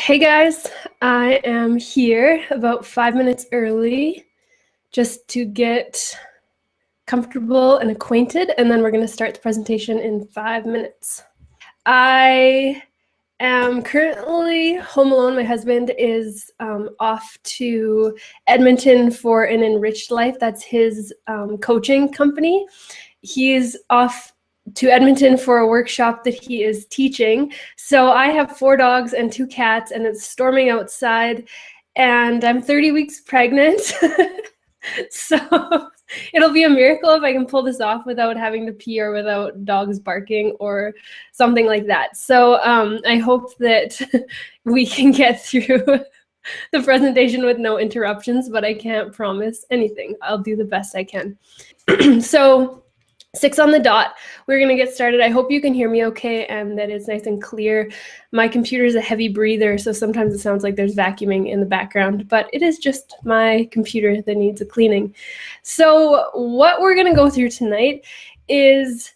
Hey guys, I am here about 5 minutes early just to get comfortable and acquainted, and then we're going to start the presentation in 5 minutes. I am currently home alone. My husband is off to Edmonton for an Enriched Life. That's his coaching company. He's off to Edmonton for a workshop that he is teaching. So I have 4 dogs and 2 cats, and it's storming outside, and I'm 30 weeks pregnant. So it'll be a miracle if I can pull this off without having to pee or without dogs barking or something like that. So I hope that we can get through the presentation with no interruptions, but I can't promise anything. I'll do the best I can. So 6 on the dot, we're going to get started. I hope you can hear me okay and that it's nice and clear. My computer is a heavy breather, so sometimes it sounds like there's vacuuming in the background, but it is just my computer that needs a cleaning. So what we're going to go through tonight is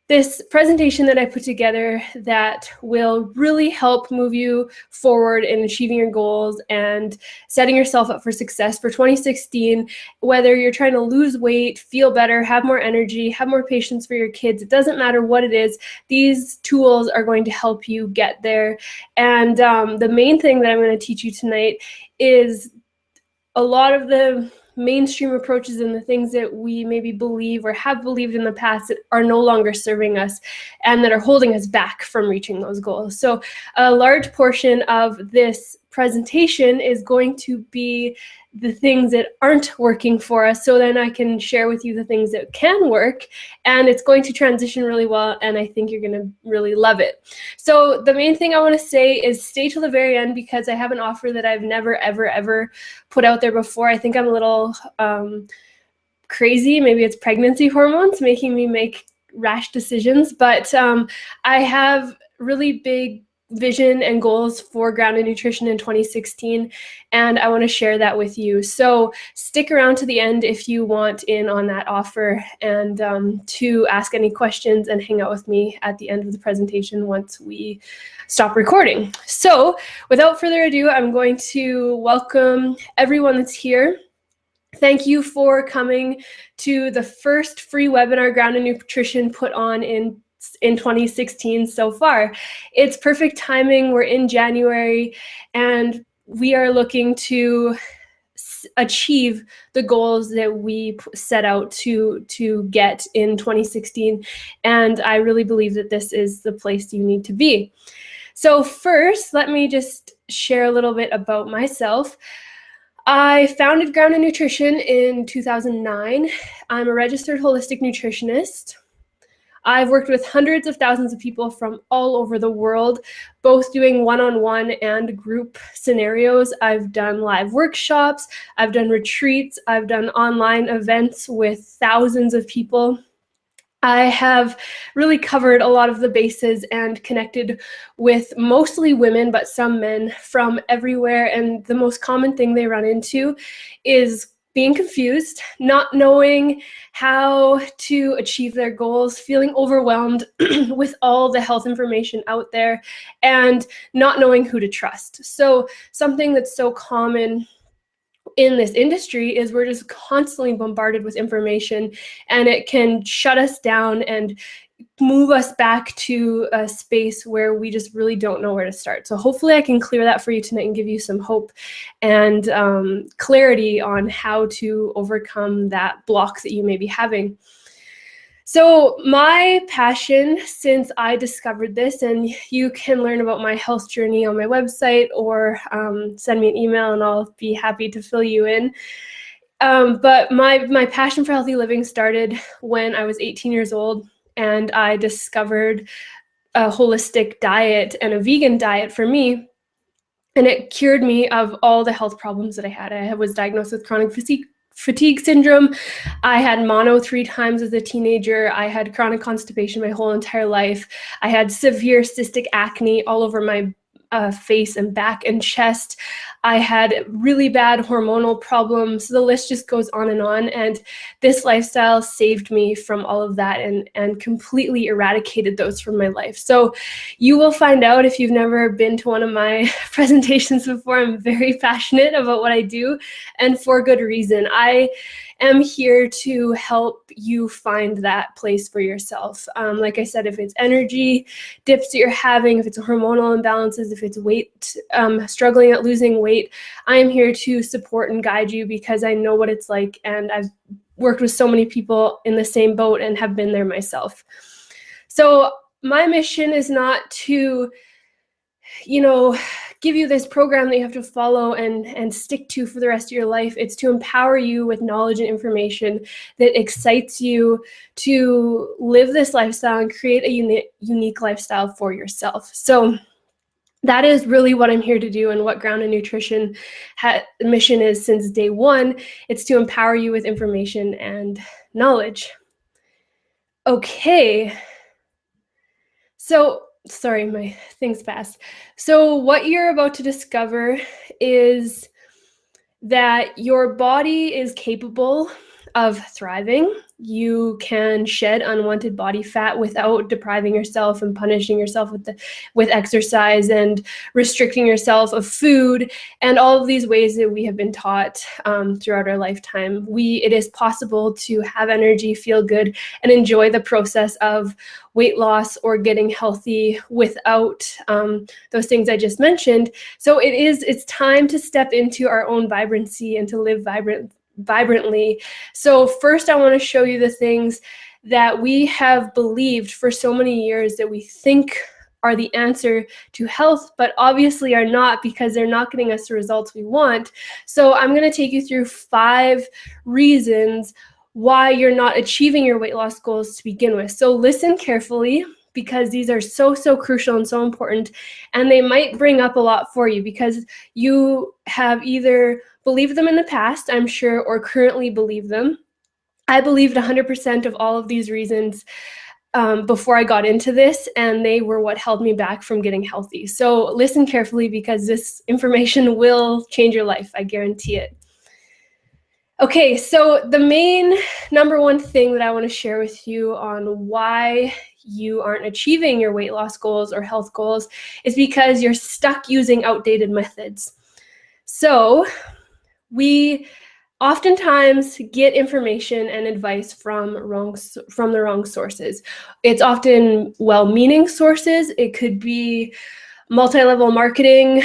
this presentation that I put together that will really help move you forward in achieving your goals and setting yourself up for success for 2016, whether you're trying to lose weight, feel better, have more energy, have more patience for your kids. It doesn't matter what it is. These tools are going to help you get there. And the main thing that I'm going to teach you tonight is a lot of the mainstream approaches and the things that we maybe believe or have believed in the past that are no longer serving us and that are holding us back from reaching those goals. So a large portion of this presentation is going to be the things that aren't working for us, so then I can share with you the things that can work, and it's going to transition really well, and I think you're going to really love it. So the main thing I want to say is stay till the very end, because I have an offer that I've never, ever put out there before. I think I'm a little crazy. Maybe it's pregnancy hormones making me make rash decisions, but I have really big vision and goals for Grounded Nutrition in 2016, and I want to share that with you. So stick around to the end if you want in on that offer, and to ask any questions and hang out with me at the end of the presentation once we stop recording. So without further ado, I'm going to welcome everyone that's here. Thank you for coming to the first free webinar Grounded Nutrition put on in 2016 so far. It's perfect timing. We're in January, and we are looking to achieve the goals that we set out to get in 2016. And I really believe that this is the place you need to be. So first, let me just share a little bit about myself. I founded Grounded Nutrition in 2009. I'm a registered holistic nutritionist. I've worked with hundreds of thousands of people from all over the world, both doing one-on-one and group scenarios. I've done live workshops, I've done retreats, I've done online events with thousands of people. I have really covered a lot of the bases and connected with mostly women, but some men from everywhere. And the most common thing they run into is being confused, not knowing how to achieve their goals, feeling overwhelmed with all the health information out there, and not knowing who to trust. So something that's so common in this industry is we're just constantly bombarded with information, and it can shut us down and move us back to a space where we just really don't know where to start. So hopefully I can clear that for you tonight and give you some hope and clarity on how to overcome that block that you may be having. So my passion since I discovered this, and you can learn about my health journey on my website or send me an email and I'll be happy to fill you in. But my passion for healthy living started when I was 18 years old, and I discovered a holistic diet and a vegan diet for me. And it cured me of all the health problems that I had. I was diagnosed with chronic fatigue syndrome. I had mono 3 times as a teenager. I had chronic constipation my whole entire life. I had severe cystic acne all over my face and back and chest. I had really bad hormonal problems. The list just goes on. And this lifestyle saved me from all of that and completely eradicated those from my life. So you will find out if you've never been to one of my presentations before. I'm very passionate about what I do, and for good reason. I am here to help you find that place for yourself. Like I said, if it's energy dips that you're having, if it's hormonal imbalances, if it's weight, struggling at losing weight, I am here to support and guide you because I know what it's like, and I've worked with so many people in the same boat and have been there myself. So my mission is not to, give you this program that you have to follow and stick to for the rest of your life. It's to empower you with knowledge and information that excites you to live this lifestyle and create a unique lifestyle for yourself. So that is really what I'm here to do, and what Grounded Nutrition mission is since day one. It's to empower you with information and knowledge. Okay. So, sorry, my thing's fast. So what you're about to discover is that your body is capable of thriving. You can shed unwanted body fat without depriving yourself and punishing yourself with exercise and restricting yourself of food and all of these ways that we have been taught throughout our lifetime. It is possible to have energy, feel good, and enjoy the process of weight loss or getting healthy without those things I just mentioned. So it's time to step into our own vibrancy and to live vibrantly. So first, I want to show you the things that we have believed for so many years that we think are the answer to health, but obviously are not, because they're not getting us the results we want. So I'm going to take you through 5 reasons why you're not achieving your weight loss goals to begin with. So listen carefully, because these are so crucial and so important, and they might bring up a lot for you because you have either believed them in the past, I'm sure, or currently believe them. I believed 100% of all of these reasons before I got into this, and they were what held me back from getting healthy. So listen carefully, because this information will change your life. I guarantee it. Okay, so the main number one thing that I want to share with you on why you aren't achieving your weight loss goals or health goals is because you're stuck using outdated methods. So we oftentimes get information and advice from the wrong sources. It's often well-meaning sources. It could be multi-level marketing,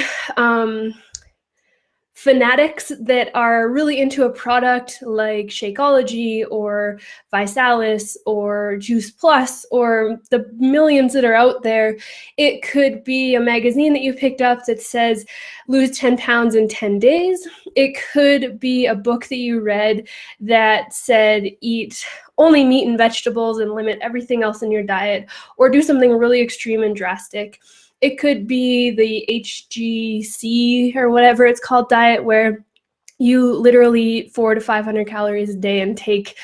fanatics that are really into a product like Shakeology or Visalis or Juice Plus or the millions that are out there. It could be a magazine that you picked up that says lose 10 pounds in 10 days. It could be a book that you read that said eat only meat and vegetables and limit everything else in your diet, or do something really extreme and drastic. It could be the HGC or whatever it's called diet, where you literally eat 400 to 500 calories a day and take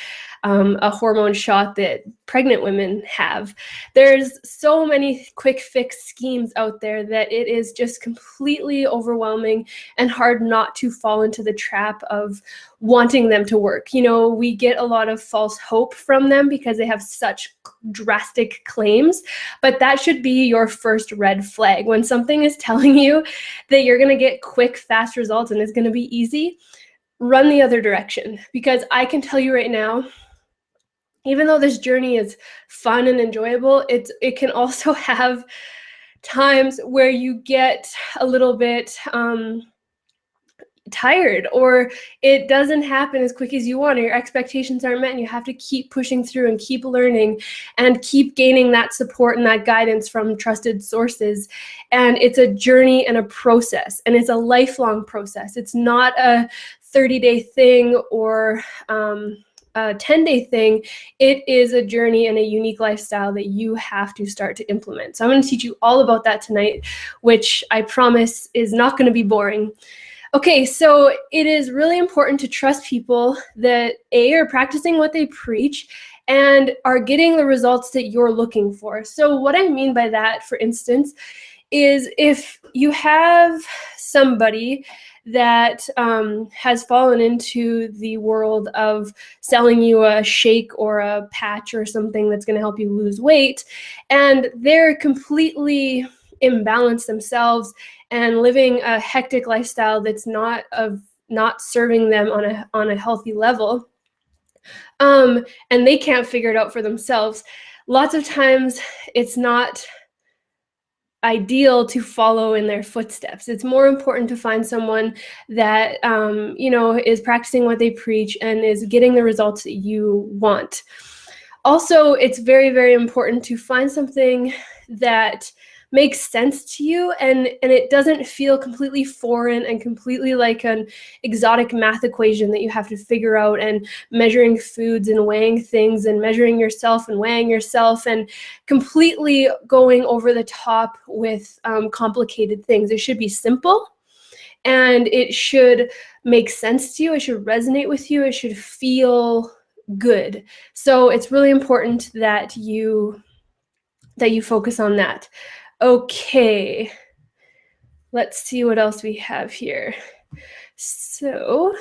a hormone shot that pregnant women have. There's so many quick fix schemes out there that it is just completely overwhelming and hard not to fall into the trap of wanting them to work. We get a lot of false hope from them because they have such drastic claims, but that should be your first red flag. When something is telling you that you're going to get quick, fast results and it's going to be easy, run the other direction. Because I can tell you right now, even though this journey is fun and enjoyable, it can also have times where you get a little bit tired, or it doesn't happen as quick as you want, or your expectations aren't met, and you have to keep pushing through and keep learning and keep gaining that support and that guidance from trusted sources. And it's a journey and a process, and it's a lifelong process. It's not a 30-day thing or a 10-day thing. It is a journey and a unique lifestyle that you have to start to implement. So I'm going to teach you all about that tonight, which I promise is not going to be boring. Okay, so it is really important to trust people that are practicing what they preach and are getting the results that you're looking for. So what I mean by that, for instance, is if you have somebody that has fallen into the world of selling you a shake or a patch or something that's going to help you lose weight, and they're completely imbalanced themselves and living a hectic lifestyle that's not serving them on a healthy level, and they can't figure it out for themselves. Lots of times it's not ideal to follow in their footsteps. It's more important to find someone that is practicing what they preach and is getting the results that you want. Also, it's very, very important to find something that makes sense to you and it doesn't feel completely foreign and completely like an exotic math equation that you have to figure out, and measuring foods and weighing things and measuring yourself and weighing yourself and completely going over the top with complicated things. It should be simple and it should make sense to you. It should resonate with you. It should feel good. So it's really important that you focus on that. Okay, let's see what else we have here. So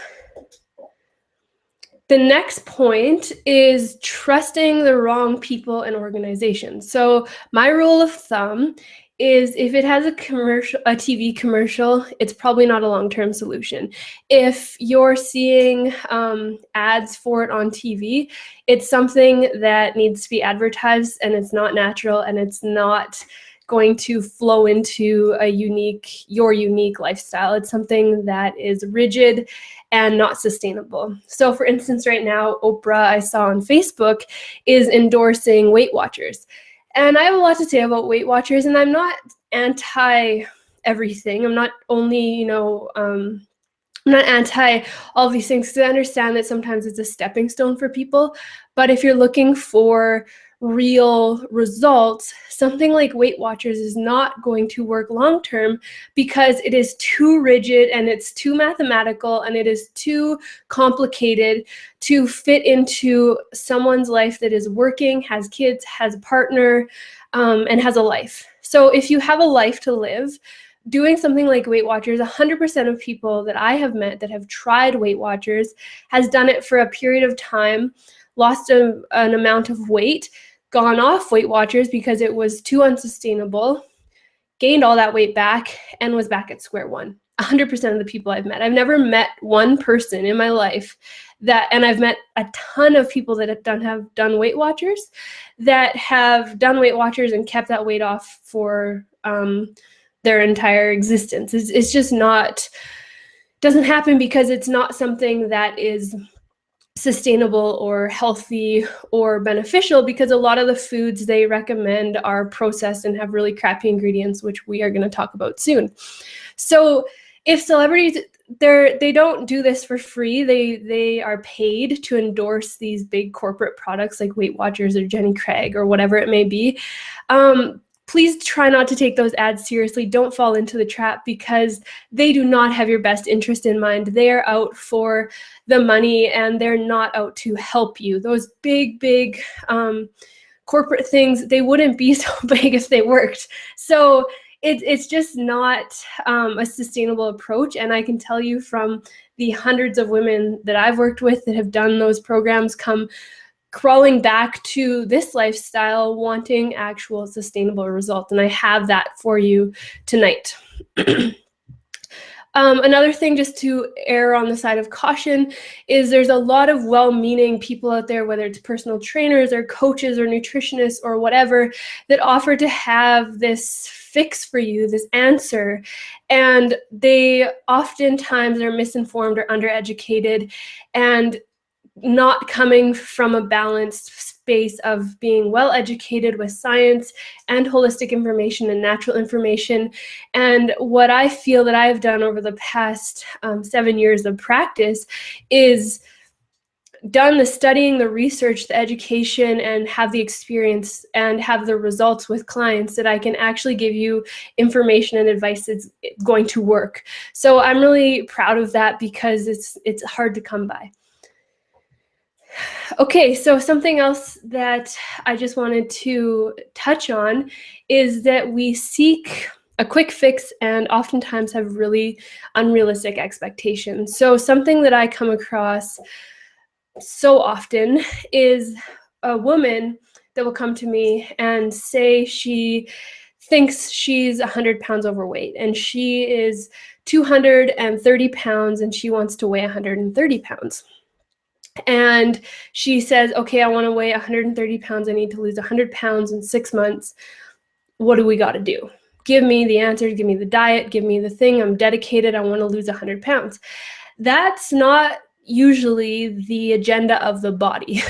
the next point is trusting the wrong people and organizations. So my rule of thumb is if it has a TV commercial, it's probably not a long-term solution. If you're seeing ads for it on TV, it's something that needs to be advertised and it's not natural and it's not going to flow into your unique lifestyle. It's something that is rigid and not sustainable. So for instance, right now, Oprah, I saw on Facebook, is endorsing Weight Watchers. And I have a lot to say about Weight Watchers, and I'm not anti everything. I'm not only, I'm not anti all these things, because I understand that sometimes it's a stepping stone for people. But if you're looking for real results, something like Weight Watchers is not going to work long term because it is too rigid and it's too mathematical and it is too complicated to fit into someone's life that is working, has kids, has a partner, and has a life. So if you have a life to live, doing something like Weight Watchers, 100% of people that I have met that have tried Weight Watchers has done it for a period of time, lost an amount of weight, gone off Weight Watchers because it was too unsustainable, gained all that weight back, and was back at square one. 100% of the people I've met. I've never met one person in my life and I've met a ton of people that have done Weight Watchers that have done Weight Watchers and kept that weight off for their entire existence. It's just not, doesn't happen because it's not something that is sustainable or healthy or beneficial, because a lot of the foods they recommend are processed and have really crappy ingredients, which we are going to talk about soon. So if celebrities, they don't do this for free. They are paid to endorse these big corporate products like Weight Watchers or Jenny Craig or whatever it may be. Please try not to take those ads seriously. Don't fall into the trap, because they do not have your best interest in mind. They're out for the money and they're not out to help you. Those big corporate things, they wouldn't be so big if they worked. So it's just not a sustainable approach. And I can tell you from the hundreds of women that I've worked with that have done those programs come crawling back to this lifestyle wanting actual sustainable results. And I have that for you tonight. Another thing, just to err on the side of caution, is there's a lot of well-meaning people out there, whether it's personal trainers or coaches or nutritionists or whatever, that offer to have this fix for you, this answer. And they oftentimes are misinformed or undereducated and not coming from a balanced space of being well educated with science and holistic information and natural information. And what I feel that I've done over the past 7 years of practice is done the studying, the research, the education, and have the experience and have the results with clients that I can actually give you information and advice that's going to work. So I'm really proud of that, because it's hard to come by. Okay, so something else that I just wanted to touch on is that we seek a quick fix and oftentimes have really unrealistic expectations. So something that I come across so often is a woman that will come to me and say she thinks she's 100 pounds overweight and she is 230 pounds and she wants to weigh 130 pounds. And she says, okay, I want to weigh 130 pounds. I need to lose 100 pounds in 6 months. What do we got to do? Give me the answer, give me the diet, give me the thing. I'm dedicated. I want to lose 100 pounds. That's not usually the agenda of the body.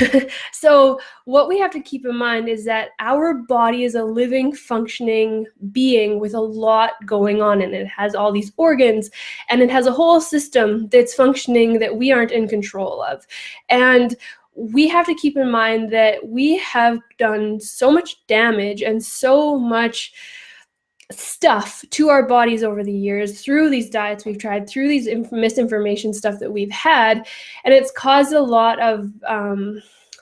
So what we have to keep in mind is that our body is a living, functioning being with a lot going on in it. It has all these organs and it has a whole system that's functioning that we aren't in control of. And we have to keep in mind that we have done so much damage and so much stuff to our bodies over the years through these diets we've tried, through these misinformation stuff that we've had, and it's caused a lot of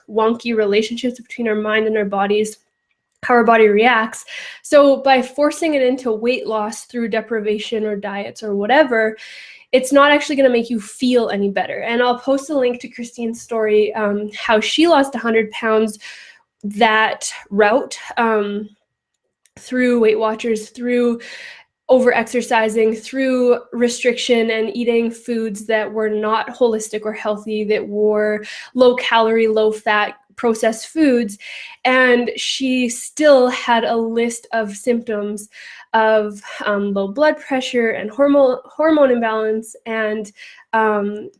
wonky relationships between our mind and our bodies, how our body reacts. So by forcing it into weight loss through deprivation or diets or whatever, it's not actually going to make you feel any better. And I'll post a link to Christine's story, how she lost 100 pounds that route, through Weight Watchers, through over-exercising, through restriction and eating foods that were not holistic or healthy, that were low-calorie, low-fat, processed foods. And she still had a list of symptoms of low blood pressure and hormone imbalance. And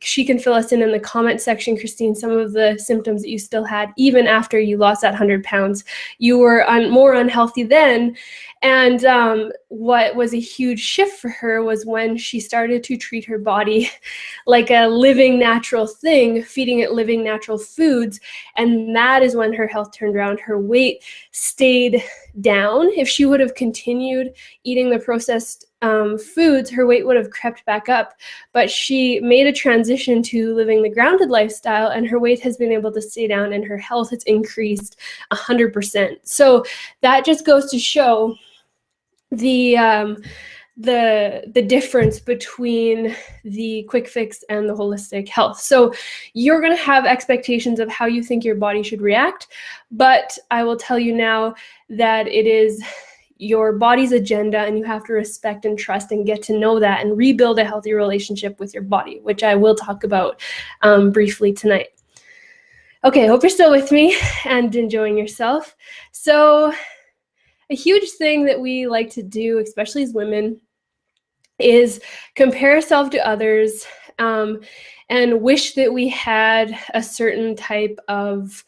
she can fill us in the comment section, Christine, some of the symptoms that you still had even after you lost that 100 pounds. You were more unhealthy then. And what was a huge shift for her was when she started to treat her body like a living natural thing, feeding it living natural foods. And that is when her health turned around. Her weight stayed down. If she would have continued eating the processed foods, her weight would have crept back up. But she made a transition to living the grounded lifestyle, and her weight has been able to stay down, and her health has increased 100%. So that just goes to show the difference between the quick fix and the holistic health. So you're going to have expectations of how you think your body should react, but I will tell you now that it is your body's agenda, and you have to respect and trust and get to know that and rebuild a healthy relationship with your body, which I will talk about briefly tonight. Okay, I hope you're still with me and enjoying yourself. So a huge thing that we like to do, especially as women, is compare ourselves to others and wish that we had a certain type of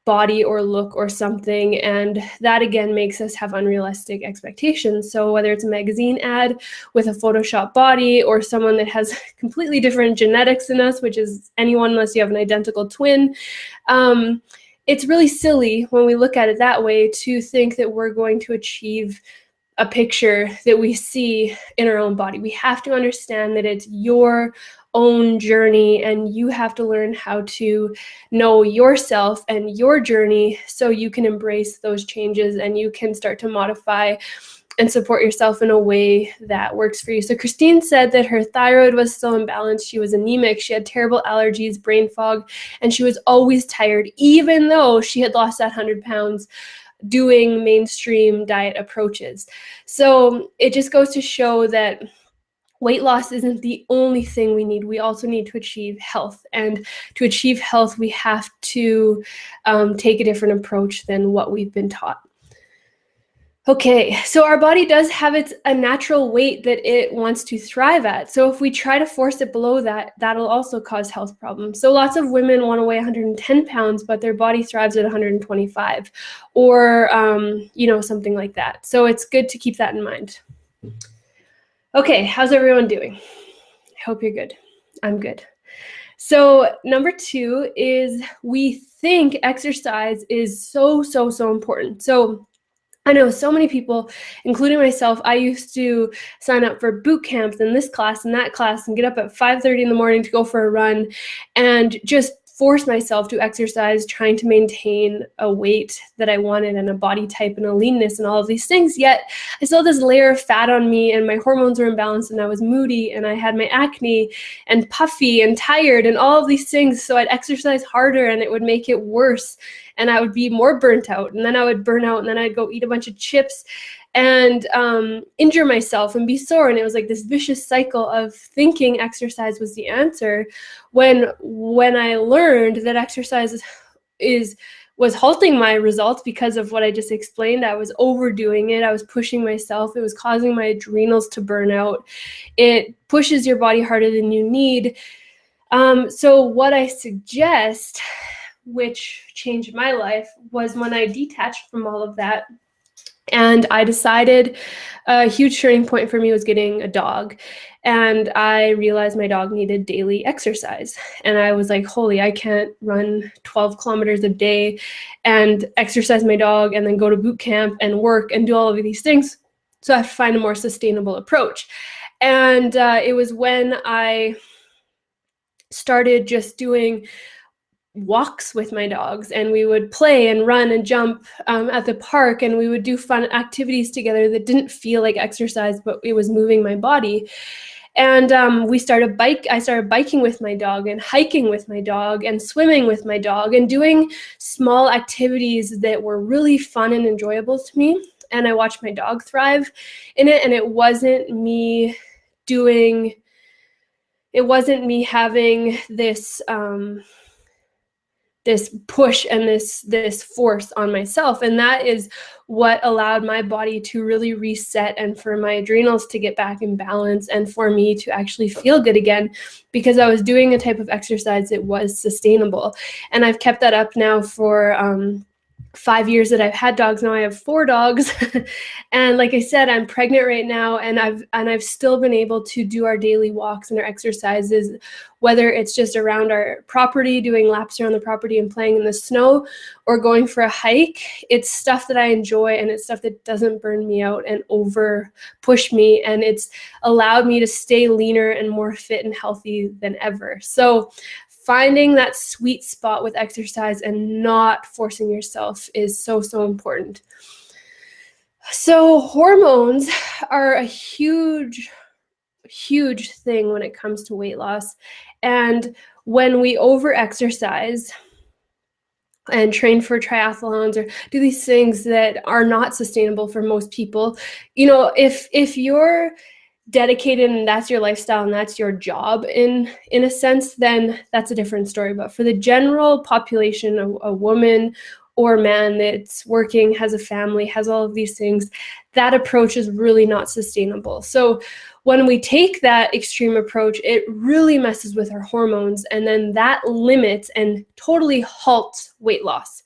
body or look or something, and that again makes us have unrealistic expectations. So whether it's a magazine ad with a Photoshop body, or someone that has completely different genetics than us, which is anyone unless you have an identical twin, it's really silly when we look at it that way to think that we're going to achieve a picture that we see in our own body. We have to understand that it's your own journey, and you have to learn how to know yourself and your journey so you can embrace those changes and you can start to modify and support yourself in a way that works for you. So Christine said that her thyroid was still imbalanced. She was anemic. She had terrible allergies, brain fog, and she was always tired, even though she had lost that 100 pounds doing mainstream diet approaches. So it just goes to show that weight loss isn't the only thing we need. We also need to achieve health. And to achieve health, we have to take a different approach than what we've been taught. Okay, so our body does have a natural weight that it wants to thrive at. So if we try to force it below that, that'll also cause health problems. So lots of women want to weigh 110 pounds, but their body thrives at 125 or, something like that. So it's good to keep that in mind. Okay, how's everyone doing? I hope you're good. I'm good. So number 2 is we think exercise is so important. So I know so many people, including myself, I used to sign up for boot camps and this class and that class and get up at 5:30 in the morning to go for a run and just force myself to exercise, trying to maintain a weight that I wanted and a body type and a leanness and all of these things. Yet I still had this layer of fat on me, and my hormones were imbalanced, and I was moody, and I had my acne and puffy and tired and all of these things. So I'd exercise harder and it would make it worse, and I would be more burnt out, and then I would burn out, and then I'd go eat a bunch of chips and injure myself and be sore. And it was like this vicious cycle of thinking exercise was the answer, when I learned that exercise was halting my results because of what I just explained. I was overdoing it. I was pushing myself. It was causing my adrenals to burn out. It pushes your body harder than you need. So what I suggest, which changed my life, was when I detached from all of that, and I decided a huge turning point for me was getting a dog. And I realized my dog needed daily exercise. And I was like, holy, I can't run 12 kilometers a day and exercise my dog and then go to boot camp and work and do all of these things. So I have to find a more sustainable approach. And it was when I started just doing walks with my dogs, and we would play and run and jump at the park, and we would do fun activities together that didn't feel like exercise, but it was moving my body. And I started biking with my dog and hiking with my dog and swimming with my dog and doing small activities that were really fun and enjoyable to me. And I watched my dog thrive in it. And it wasn't me having this push and this force on myself. And that is what allowed my body to really reset, and for my adrenals to get back in balance, and for me to actually feel good again, because I was doing a type of exercise that was sustainable. And I've kept that up now for 5 years that I've had dogs. Now I have 4 dogs. And like I said, I'm pregnant right now, and I've still been able to do our daily walks and our exercises, whether it's just around our property, doing laps around the property and playing in the snow, or going for a hike. It's stuff that I enjoy, and it's stuff that doesn't burn me out and over push me. And it's allowed me to stay leaner and more fit and healthy than ever. So finding that sweet spot with exercise and not forcing yourself is so, so important. So hormones are a huge, huge thing when it comes to weight loss. And when we over-exercise and train for triathlons or do these things that are not sustainable for most people, if you're dedicated and that's your lifestyle and that's your job in a sense, then that's a different story. But for the general population, a woman or man that's working, has a family, has all of these things, that approach is really not sustainable. So when we take that extreme approach, it really messes with our hormones, and then that limits and totally halts weight loss.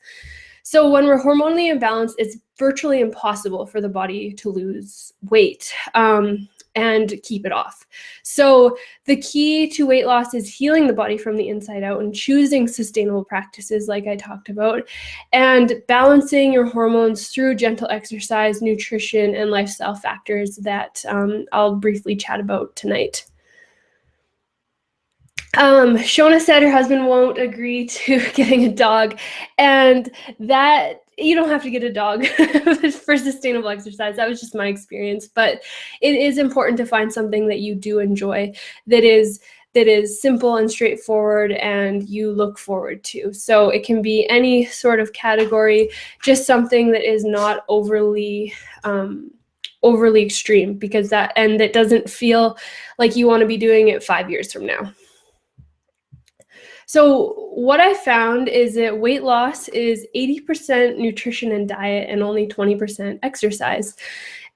So when we're hormonally imbalanced, it's virtually impossible for the body to lose weight and keep it off. So the key to weight loss is healing the body from the inside out and choosing sustainable practices like I talked about, and balancing your hormones through gentle exercise, nutrition, and lifestyle factors that I'll briefly chat about tonight. Shona said her husband won't agree to getting a dog, and that you don't have to get a dog for sustainable exercise. That was just my experience, but it is important to find something that you do enjoy, that is simple and straightforward and you look forward to. So it can be any sort of category, just something that is not overly extreme, because that doesn't feel like you want to be doing it 5 years from now. So what I found is that weight loss is 80% nutrition and diet and only 20% exercise.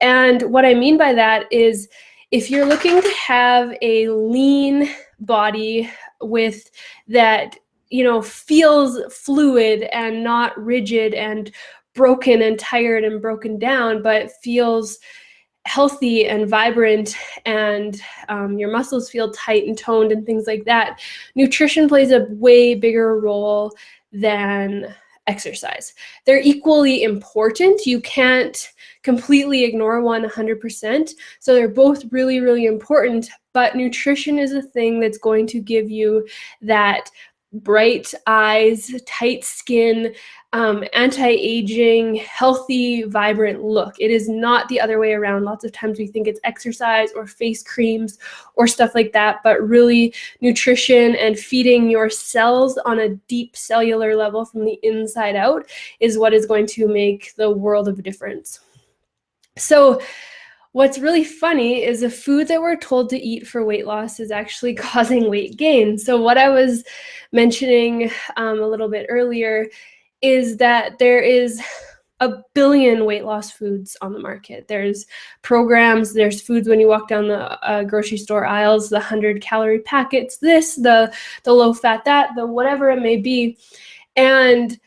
And what I mean by that is, if you're looking to have a lean body with that, feels fluid and not rigid and broken and tired and broken down, but feels healthy and vibrant, and your muscles feel tight and toned and things like that, nutrition plays a way bigger role than exercise. They're equally important. You can't completely ignore one 100%. So they're both really, really important, but nutrition is a thing that's going to give you that bright eyes, tight skin, anti-aging, healthy, vibrant look. It is not the other way around. Lots of times we think it's exercise or face creams or stuff like that, but really nutrition and feeding your cells on a deep cellular level from the inside out is what is going to make the world of a difference. So what's really funny is the food that we're told to eat for weight loss is actually causing weight gain. So what I was mentioning a little bit earlier is that there is a billion weight loss foods on the market. There's programs, there's foods when you walk down the grocery store aisles, the 100-calorie packets, the low fat, the whatever it may be. And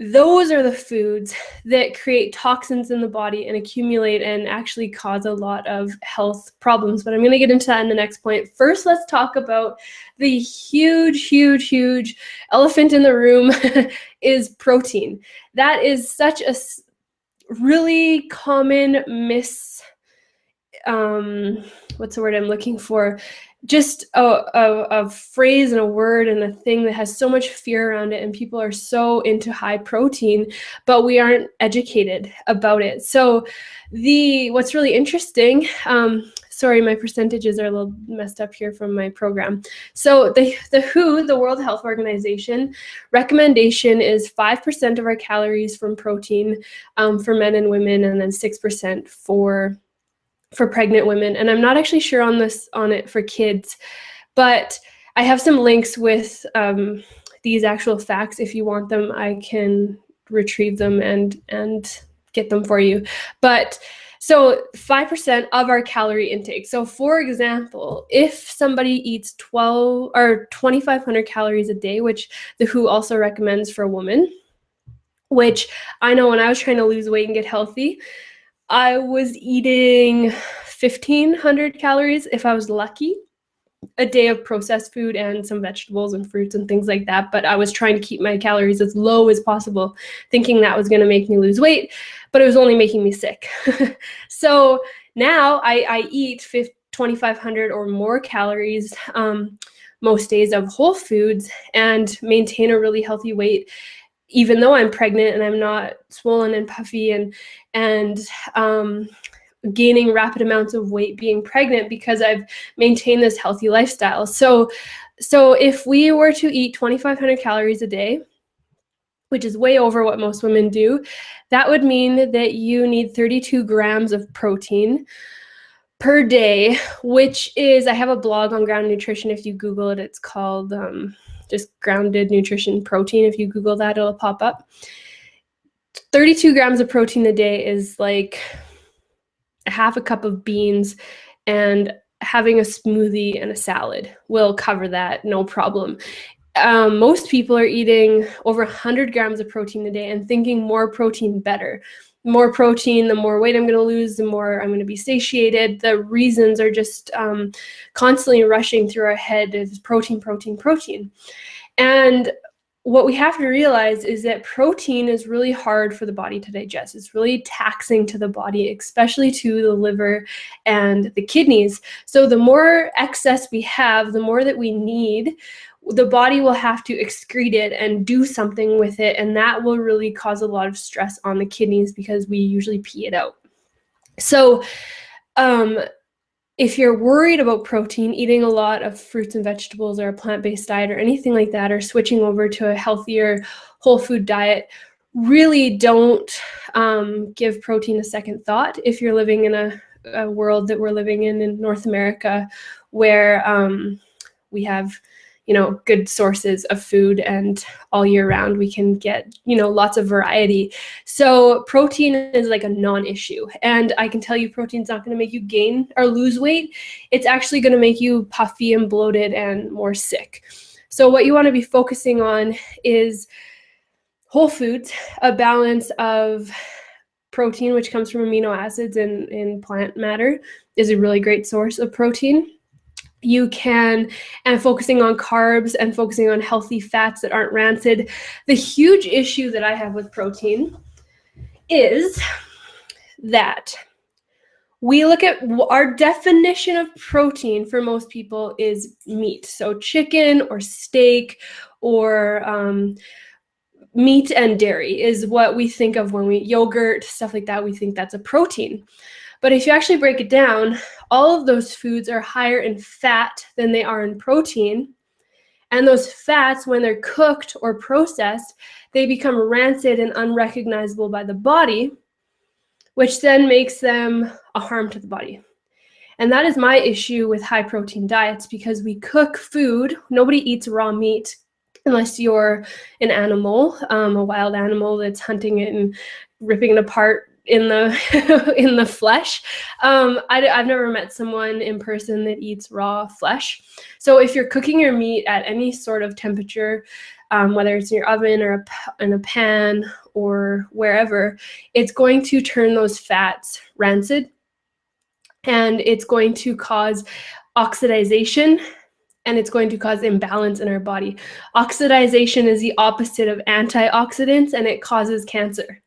those are the foods that create toxins in the body and accumulate and actually cause a lot of health problems. But I'm going to get into that in the next point. First, let's talk about the huge elephant in the room is protein. That is such a really common what's the word I'm looking for? Just a phrase and a word and a thing that has so much fear around it, and people are so into high protein, but we aren't educated about it. So what's really interesting, sorry, my percentages are a little messed up here from my program. So the WHO, the World Health Organization, recommendation is 5% of our calories from protein for men and women, and then 6% for pregnant women. And I'm not actually sure on it for kids, but I have some links with these actual facts. If you want them, I can retrieve them and get them for you. But so 5% of our calorie intake. So for example, if somebody eats 2,500 calories a day, which the WHO also recommends for a woman, which I know when I was trying to lose weight and get healthy, I was eating 1,500 calories, if I was lucky, a day of processed food and some vegetables and fruits and things like that. But I was trying to keep my calories as low as possible, thinking that was going to make me lose weight, but it was only making me sick. So now I eat 2,500 or more calories most days of whole foods and maintain a really healthy weight, even though I'm pregnant and I'm not swollen and puffy and gaining rapid amounts of weight being pregnant, because I've maintained this healthy lifestyle. So if we were to eat 2,500 calories a day, which is way over what most women do, that would mean that you need 32 grams of protein per day, which is, I have a blog on Ground Nutrition. If you Google it, it's called just Grounded Nutrition Protein. If you Google that, it'll pop up. 32 grams of protein a day is like a half a cup of beans, and having a smoothie and a salad will cover that, no problem. Most people are eating over 100 grams of protein a day and thinking more protein better. More protein, the more weight I'm going to lose, the more I'm going to be satiated. The reasons are just constantly rushing through our head is protein, protein, protein. And what we have to realize is that protein is really hard for the body to digest. It's really taxing to the body, especially to the liver and the kidneys. So the more excess we have, the more that we need, the body will have to excrete it and do something with it, and that will really cause a lot of stress on the kidneys because we usually pee it out. So if you're worried about protein, eating a lot of fruits and vegetables or a plant-based diet or anything like that, or switching over to a healthier whole food diet, really don't give protein a second thought if you're living in a world that we're living in North America, where we have good sources of food, and all year round we can get, lots of variety. So protein is like a non-issue. And I can tell you protein's not going to make you gain or lose weight. It's actually going to make you puffy and bloated and more sick. So what you want to be focusing on is whole foods, a balance of protein, which comes from amino acids in plant matter, is a really great source of protein. You can, and focusing on carbs and focusing on healthy fats that aren't rancid. The huge issue that I have with protein is that we look at our definition of protein for most people is meat. So chicken or steak or meat and dairy is what we think of when we yogurt, stuff like that. We think that's a protein. But if you actually break it down, all of those foods are higher in fat than they are in protein. And those fats, when they're cooked or processed, they become rancid and unrecognizable by the body, which then makes them a harm to the body. And that is my issue with high protein diets, because we cook food. Nobody eats raw meat unless you're an animal, a wild animal that's hunting it and ripping it apart in the in the flesh. I've never met someone in person that eats raw flesh. So if you're cooking your meat at any sort of temperature, whether it's in your oven or in a pan or wherever, it's going to turn those fats rancid, and it's going to cause oxidization, and it's going to cause imbalance in our body. Oxidization is the opposite of antioxidants, and it causes cancer.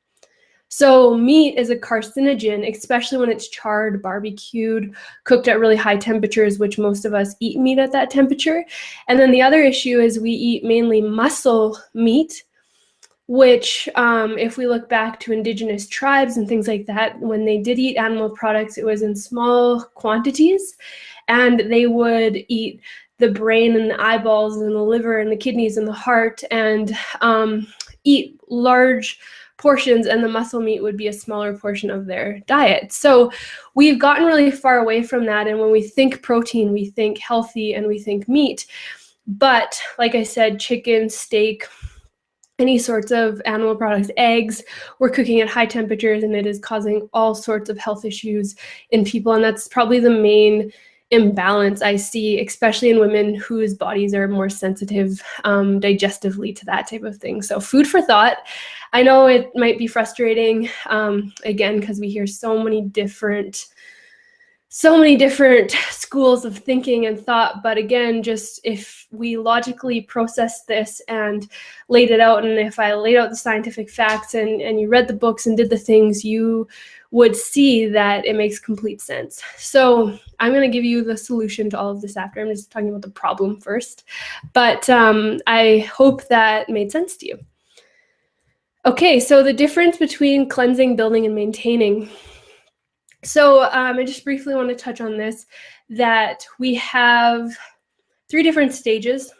So meat is a carcinogen, especially when it's charred, barbecued, cooked at really high temperatures, which most of us eat meat at that temperature. And then the other issue is we eat mainly muscle meat, which if we look back to indigenous tribes and things like that, when they did eat animal products, it was in small quantities, and they would eat the brain and the eyeballs and the liver and the kidneys and the heart, and eat large portions, and the muscle meat would be a smaller portion of their diet. So we've gotten really far away from that, and when we think protein, we think healthy and we think meat. But like I said, chicken, steak, any sorts of animal products, eggs, we're cooking at high temperatures, and it is causing all sorts of health issues in people. And that's probably the main imbalance I see, especially in women whose bodies are more sensitive digestively to that type of thing. So food for thought. I know it might be frustrating, again, because we hear so many different schools of thinking and thought. But again, just if we logically process this and laid it out, and if I laid out the scientific facts and you read the books and did the things, you would see that it makes complete sense. So I'm going to give you the solution to all of this after. I'm just talking about the problem first. But I hope that made sense to you. Okay, so the difference between cleansing, building, and maintaining. So I just briefly want to touch on this, that we have 3 different stages.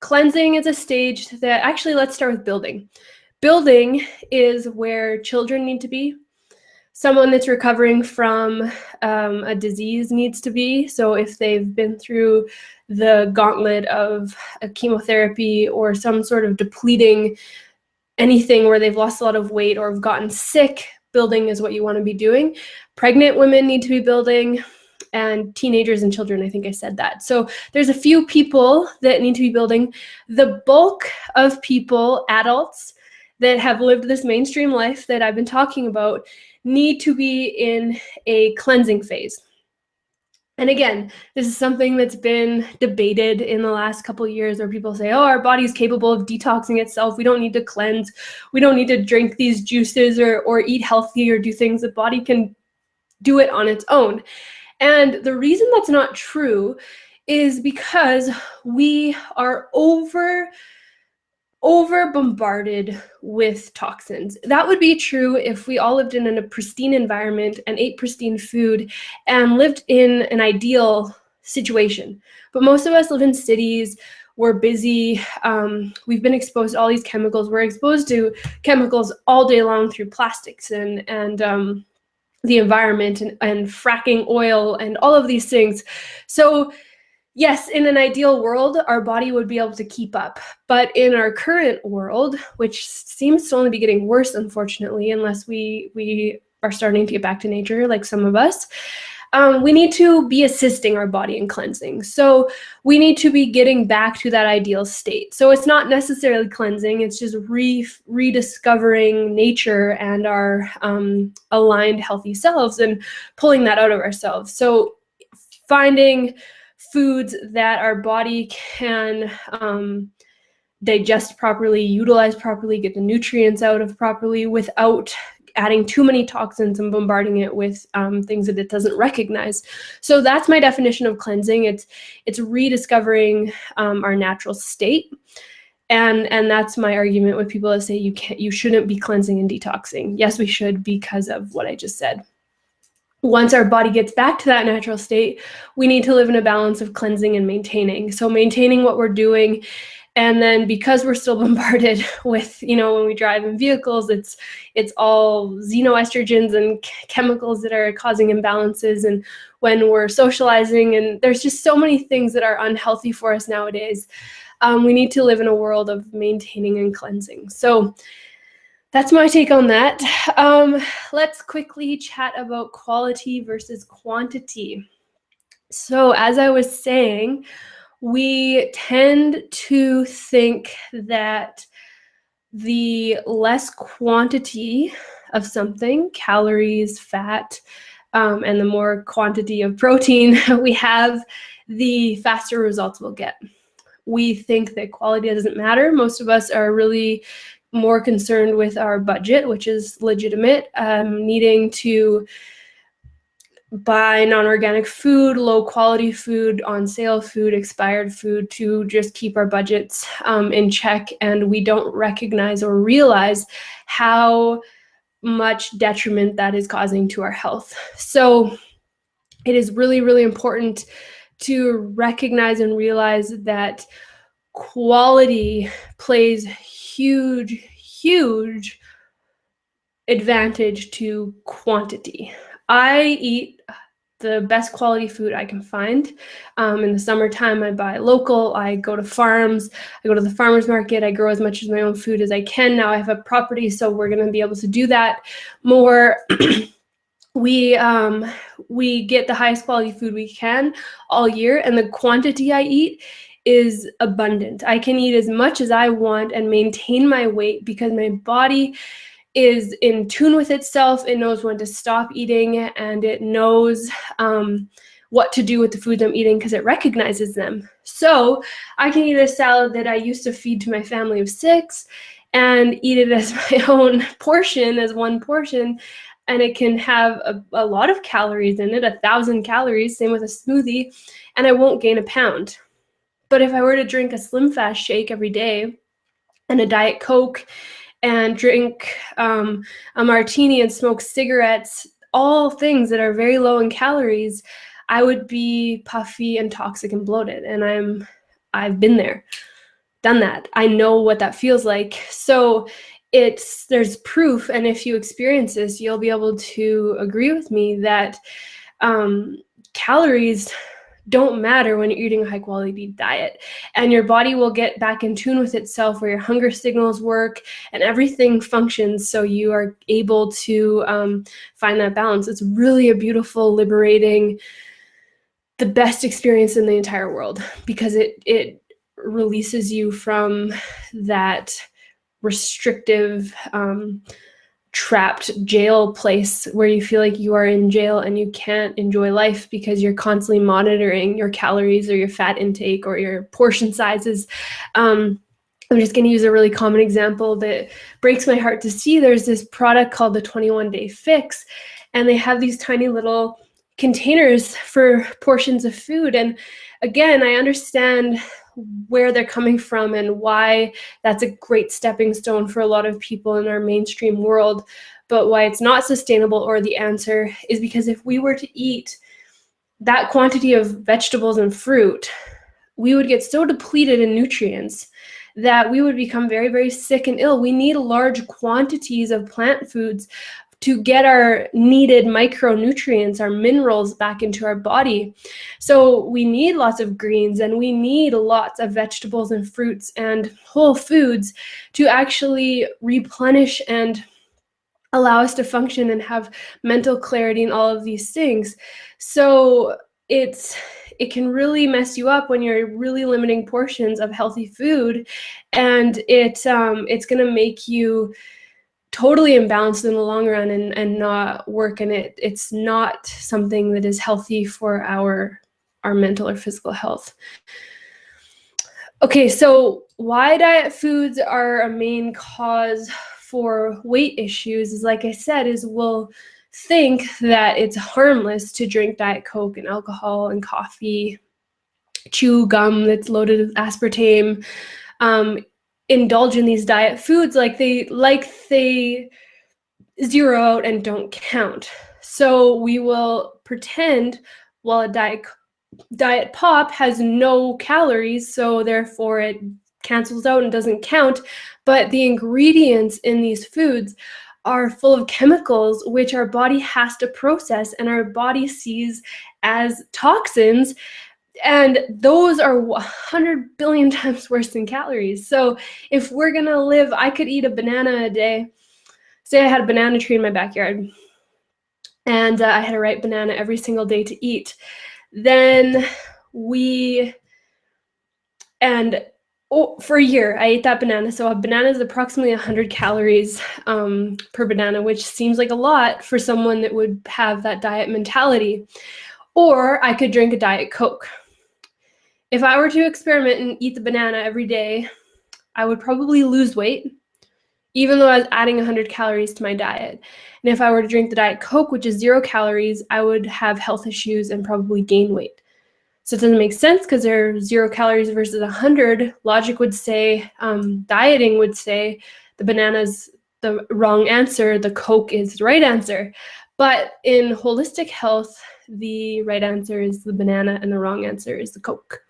Cleansing is a stage that, actually, let's start with building. Building is where children need to be. Someone that's recovering from a disease needs to be. So if they've been through the gauntlet of a chemotherapy or some sort of depleting anything where they've lost a lot of weight or have gotten sick, building is what you want to be doing. Pregnant women need to be building, and teenagers and children, I think I said that. So there's a few people that need to be building. The bulk of people, adults, that have lived this mainstream life that I've been talking about need to be in a cleansing phase. And again, this is something that's been debated in the last couple of years, where people say, oh, our body's capable of detoxing itself. We don't need to cleanse. We don't need to drink these juices or eat healthy or do things. The body can do it on its own. And the reason that's not true is because we are over bombarded with toxins. That would be true if we all lived in a pristine environment and ate pristine food and lived in an ideal situation. But most of us live in cities. We're busy. We've been exposed to all these chemicals. We're exposed to chemicals all day long through plastics and the environment and fracking oil and all of these things. So yes, in an ideal world, our body would be able to keep up. But in our current world, which seems to only be getting worse, unfortunately, unless we are starting to get back to nature, like some of us, we need to be assisting our body in cleansing. So we need to be getting back to that ideal state. So it's not necessarily cleansing, it's just rediscovering nature and our aligned, healthy selves and pulling that out of ourselves. So finding foods that our body can digest properly, utilize properly, get the nutrients out of properly without adding too many toxins and bombarding it with things that it doesn't recognize. So that's my definition of cleansing. It's rediscovering our natural state. And that's my argument with people that say you shouldn't be cleansing and detoxing. Yes, we should, because of what I just said. Once our body gets back to that natural state, we need to live in a balance of cleansing and maintaining. So maintaining what we're doing, and then because we're still bombarded with, when we drive in vehicles, it's all xenoestrogens and chemicals that are causing imbalances. And when we're socializing, and there's just so many things that are unhealthy for us nowadays, we need to live in a world of maintaining and cleansing. So that's my take on that. Let's quickly chat about quality versus quantity. So as I was saying, we tend to think that the less quantity of something, calories, fat, and the more quantity of protein we have, the faster results we'll get. We think that quality doesn't matter. Most of us are really more concerned with our budget, which is legitimate, needing to buy non-organic food, low quality food, on sale food, expired food to just keep our budgets in check. And we don't recognize or realize how much detriment that is causing to our health. So it is really, really important to recognize and realize that quality plays huge advantage to quantity. I eat the best quality food I can find. In the summertime, I buy local. I go to farms. I go to the farmer's market. I grow as much of my own food as I can. Now I have a property, so we're going to be able to do that more. We get the highest quality food we can all year, and the quantity I eat is abundant. I can eat as much as I want and maintain my weight because my body is in tune with itself. It knows when to stop eating, and it knows what to do with the foods I'm eating because it recognizes them. So I can eat a salad that I used to feed to my family of 6 and eat it as my own portion, as one portion, and it can have a lot of calories in it, 1,000 calories, same with a smoothie, and I won't gain a pound. But if I were to drink a Slim Fast shake every day and a Diet Coke and drink a martini and smoke cigarettes, all things that are very low in calories, I would be puffy and toxic and bloated. And I've been there, done that. I know what that feels like. So there's proof, and if you experience this, you'll be able to agree with me that calories don't matter when you're eating a high quality diet, and your body will get back in tune with itself, where your hunger signals work and everything functions, so you are able to find that balance. It's really a beautiful, liberating, the best experience in the entire world, because it releases you from that restrictive, trapped jail place where you feel like you are in jail and you can't enjoy life because you're constantly monitoring your calories or your fat intake or your portion sizes. I'm just going to use a really common example that breaks my heart to see. There's this product called the 21-Day Fix, and they have these tiny little containers for portions of food. And again, I understand where they're coming from and why that's a great stepping stone for a lot of people in our mainstream world. But why it's not sustainable, or the answer, is because if we were to eat that quantity of vegetables and fruit, we would get so depleted in nutrients that we would become very, very sick and ill. We need large quantities of plant foods to get our needed micronutrients, our minerals, back into our body. So we need lots of greens, and we need lots of vegetables and fruits and whole foods to actually replenish and allow us to function and have mental clarity and all of these things. So it can really mess you up when you're really limiting portions of healthy food, and it's going to make you totally imbalanced in the long run and not work. And it's not something that is healthy for our mental or physical health. Okay, so why diet foods are a main cause for weight issues is, like I said, is we'll think that it's harmless to drink Diet Coke and alcohol and coffee, chew gum that's loaded with aspartame, indulge in these diet foods like they zero out and don't count. So we will pretend, well, a diet pop has no calories, so therefore it cancels out and doesn't count, but the ingredients in these foods are full of chemicals which our body has to process and our body sees as toxins, and those are 100 billion times worse than calories. So if we're gonna live, I could eat a banana a day. Say I had a banana tree in my backyard and I had a ripe banana every single day to eat. Then for a year, I ate that banana. So a banana is approximately 100 calories per banana, which seems like a lot for someone that would have that diet mentality. Or I could drink a Diet Coke. If I were to experiment and eat the banana every day, I would probably lose weight, even though I was adding 100 calories to my diet. And if I were to drink the Diet Coke, which is 0 calories, I would have health issues and probably gain weight. So it doesn't make sense because they're 0 calories versus 100. Logic would say, dieting would say, the banana's the wrong answer, the Coke is the right answer. But in holistic health, the right answer is the banana and the wrong answer is the Coke.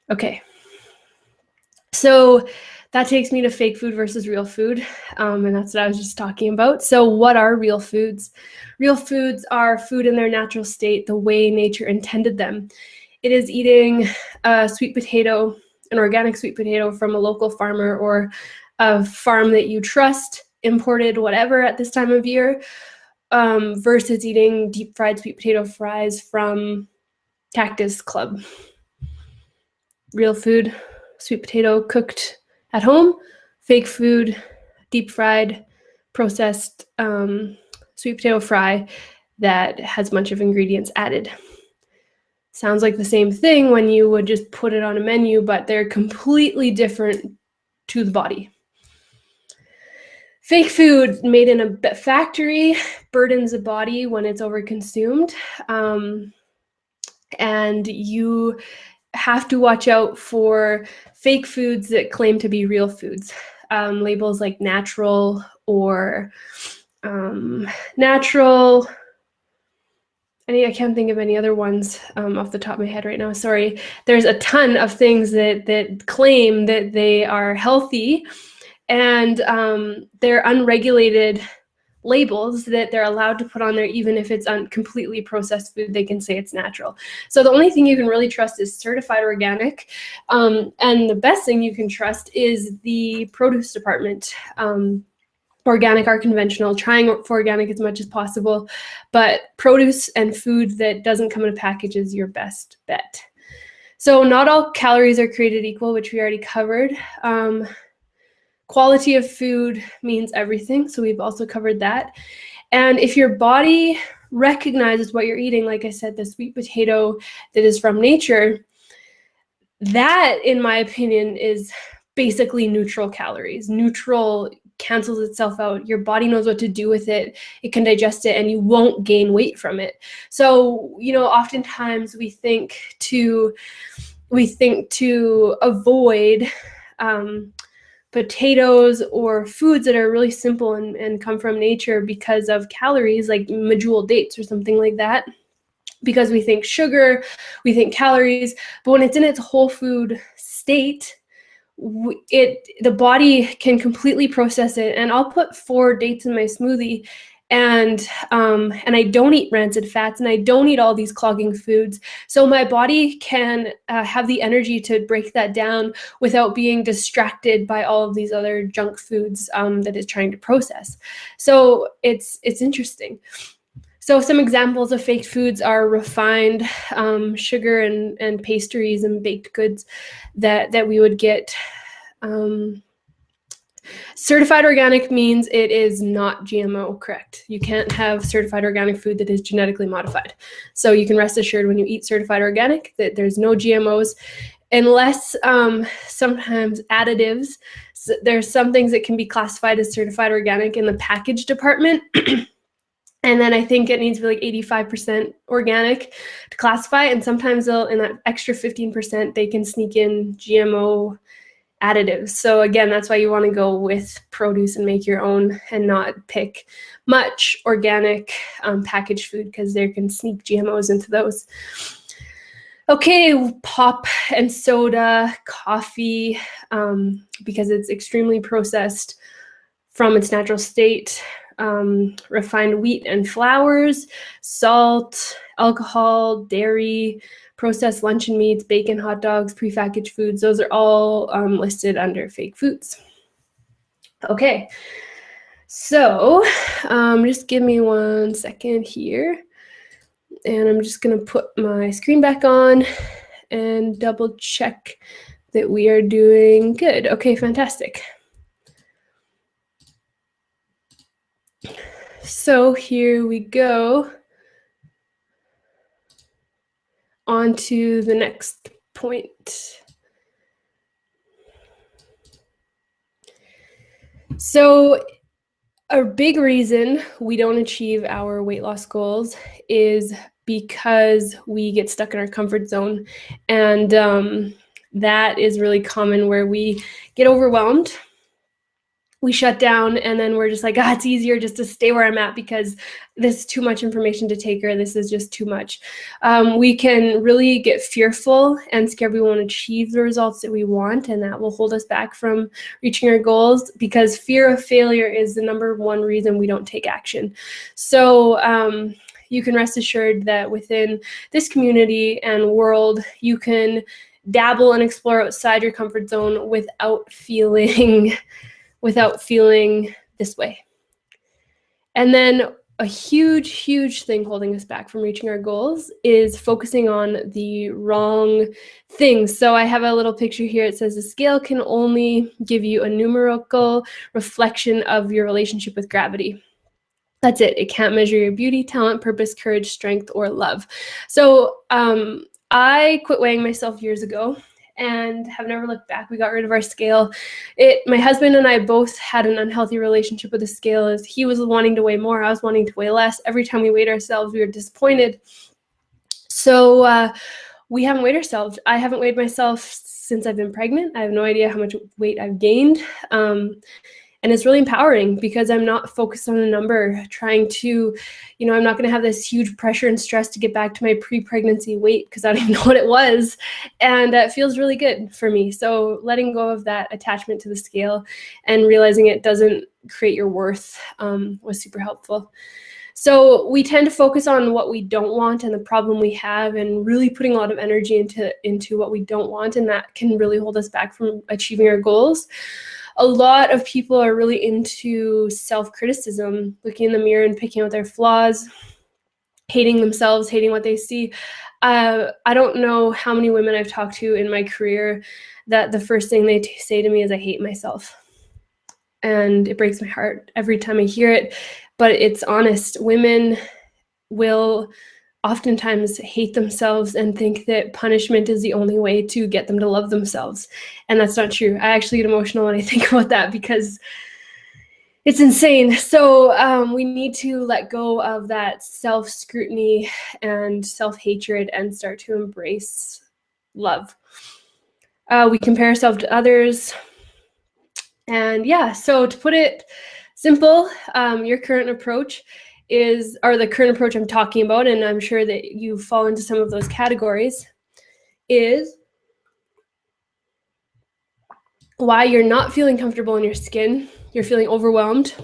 Okay. So that takes me to fake food versus real food, and that's what I was just talking about. So what are real foods? Real foods are food in their natural state, the way nature intended them. It is eating a sweet potato, an organic sweet potato from a local farmer or a farm that you trust, imported whatever at this time of year, versus eating deep fried sweet potato fries from Cactus Club. Real food, sweet potato cooked at home. Fake food, deep fried, processed sweet potato fry that has a bunch of ingredients added. Sounds like the same thing when you would just put it on a menu, but they're completely different to the body. Fake food made in a factory burdens the body when it's overconsumed, and you have to watch out for fake foods that claim to be real foods. Labels like natural or natural. I can't think of any other ones off the top of my head right now. Sorry. There's a ton of things that claim that they are healthy, and they're unregulated labels that they're allowed to put on there, even if it's completely processed food. They can say it's natural. So the only thing you can really trust is certified organic, and the best thing you can trust is the produce department. Organic or conventional, trying for organic as much as possible, but produce and food that doesn't come in a package is your best bet. So not all calories are created equal, which we already covered. Quality of food means everything, so we've also covered that. And if your body recognizes what you're eating, like I said, the sweet potato that is from nature, that, in my opinion, is basically neutral calories. Neutral cancels itself out. Your body knows what to do with it. It can digest it, and you won't gain weight from it. So, oftentimes we think to avoid potatoes or foods that are really simple and come from nature because of calories, like medjool dates or something like that, because we think sugar, we think calories, but when it's in its whole food state, the body can completely process it. And I'll put 4 dates in my smoothie, and I don't eat rancid fats, and I don't eat all these clogging foods. So my body can have the energy to break that down without being distracted by all of these other junk foods that it's trying to process. So it's interesting. So some examples of fake foods are refined sugar and pastries and baked goods that we would get. Certified organic means it is not GMO, correct? You can't have certified organic food that is genetically modified. So you can rest assured when you eat certified organic that there's no GMOs. unless sometimes additives, so there's some things that can be classified as certified organic in the package department. And then I think it needs to be like 85% organic to classify. And sometimes they'll, in that extra 15%, they can sneak in GMO additives. So again, that's why you want to go with produce and make your own and not pick much organic packaged food, because they can sneak GMOs into those. Okay, pop and soda, coffee, because it's extremely processed from its natural state, refined wheat and flours, salt, alcohol, dairy, processed luncheon meats, bacon, hot dogs, prepackaged foods. Those are all listed under fake foods. Okay, so just give me 1 second here. And I'm just going to put my screen back on and double check that we are doing good. Okay, fantastic. So here we go. On to the next point. So a big reason we don't achieve our weight loss goals is because we get stuck in our comfort zone. And that is really common, where we get overwhelmed, we shut down, and then we're just like, it's easier just to stay where I'm at because this is too much information to take, or this is just too much. We can really get fearful and scared we won't achieve the results that we want, and that will hold us back from reaching our goals, because fear of failure is the #1 reason we don't take action. So you can rest assured that within this community and world, you can dabble and explore outside your comfort zone without feeling this way. And then a huge thing holding us back from reaching our goals is focusing on the wrong things. So I have a little picture here. It says the scale can only give you a numerical reflection of your relationship with gravity. That's it. It can't measure your beauty, talent, purpose, courage, strength, or love. So I quit weighing myself years ago and have never looked back. We got rid of our scale. My husband and I both had an unhealthy relationship with the scale, as he was wanting to weigh more, I was wanting to weigh less. Every time we weighed ourselves, we were disappointed. So we haven't weighed ourselves. I haven't weighed myself since I've been pregnant. I have no idea how much weight I've gained. And it's really empowering, because I'm not focused on a number, trying to, I'm not going to have this huge pressure and stress to get back to my pre-pregnancy weight, because I don't even know what it was. And it feels really good for me. So letting go of that attachment to the scale and realizing it doesn't create your worth was super helpful. So we tend to focus on what we don't want and the problem we have, and really putting a lot of energy into what we don't want. And that can really hold us back from achieving our goals. A lot of people are really into self-criticism, looking in the mirror and picking out their flaws, hating themselves, hating what they see. I don't know how many women I've talked to in my career that the first thing they say to me is, I hate myself. And it breaks my heart every time I hear it, but it's honest. Women will oftentimes hate themselves and think that punishment is the only way to get them to love themselves. And that's not true. I actually get emotional when I think about that, because it's insane. So we need to let go of that self-scrutiny and self-hatred and start to embrace love. We compare ourselves to others. And yeah, so to put it simple, your current approach the current approach I'm talking about, and I'm sure that you fall into some of those categories, is why you're not feeling comfortable in your skin, you're feeling overwhelmed,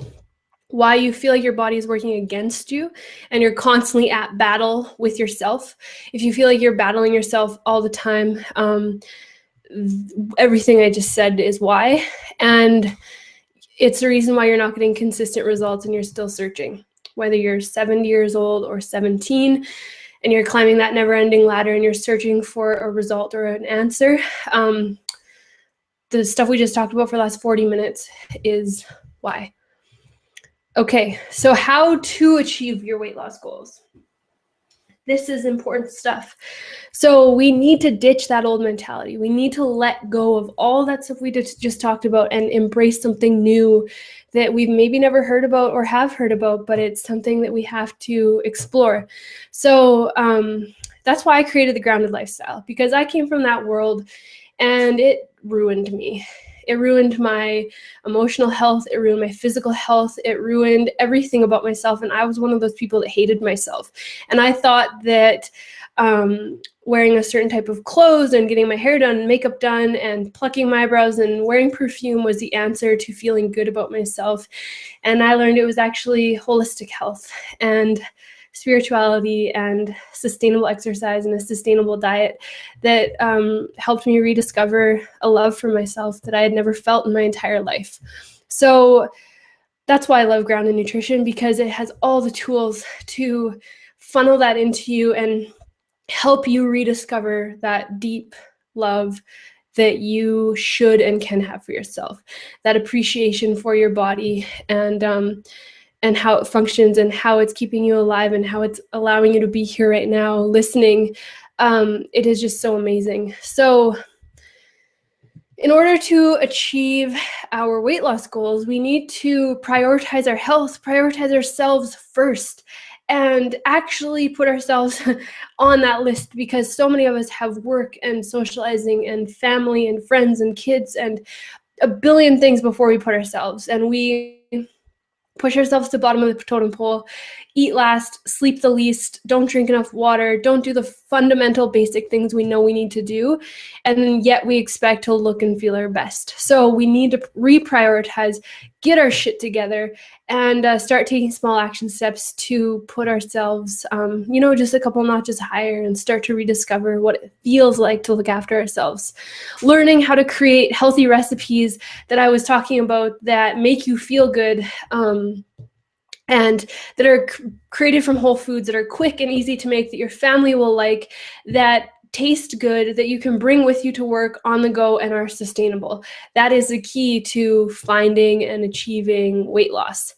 why you feel like your body is working against you and you're constantly at battle with yourself. If you feel like you're battling yourself all the time, everything I just said is why. And it's the reason why you're not getting consistent results and you're still searching. Whether you're 70 years old or 17 and you're climbing that never-ending ladder and you're searching for a result or an answer, the stuff we just talked about for the last 40 minutes is why. Okay, so how to achieve your weight loss goals. This is important stuff. So we need to ditch that old mentality. We need to let go of all that stuff we just talked about and embrace something new that we've maybe never heard about or have heard about, but it's something that we have to explore. So that's why I created the grounded lifestyle, because I came from that world and it ruined me. It ruined my emotional health. It ruined my physical health. It ruined everything about myself. And I was one of those people that hated myself. And I thought that wearing a certain type of clothes and getting my hair done, makeup done, and plucking my eyebrows and wearing perfume was the answer to feeling good about myself. And I learned it was actually holistic health and spirituality and sustainable exercise and a sustainable diet that helped me rediscover a love for myself that I had never felt in my entire life. So that's why I love Grounded Nutrition, because it has all the tools to funnel that into you and help you rediscover that deep love that you should and can have for yourself, that appreciation for your body and how it functions and how it's keeping you alive and how it's allowing you to be here right now listening. It is just so amazing. So in order to achieve our weight loss goals, we need to prioritize our health, prioritize ourselves first, and actually put ourselves on that list, because so many of us have work and socializing and family and friends and kids and a billion things before we put ourselves. And we push ourselves to the bottom of the totem pole, eat last, sleep the least, don't drink enough water, don't do the fundamental basic things we know we need to do, and yet we expect to look and feel our best. So we need to reprioritize, get our shit together, and start taking small action steps to put ourselves, just a couple notches higher and start to rediscover what it feels like to look after ourselves. Learning how to create healthy recipes that I was talking about that make you feel good, and that are created from whole foods, that are quick and easy to make, that your family will like, that taste good, that you can bring with you to work on the go and are sustainable. That is the key to finding and achieving weight loss.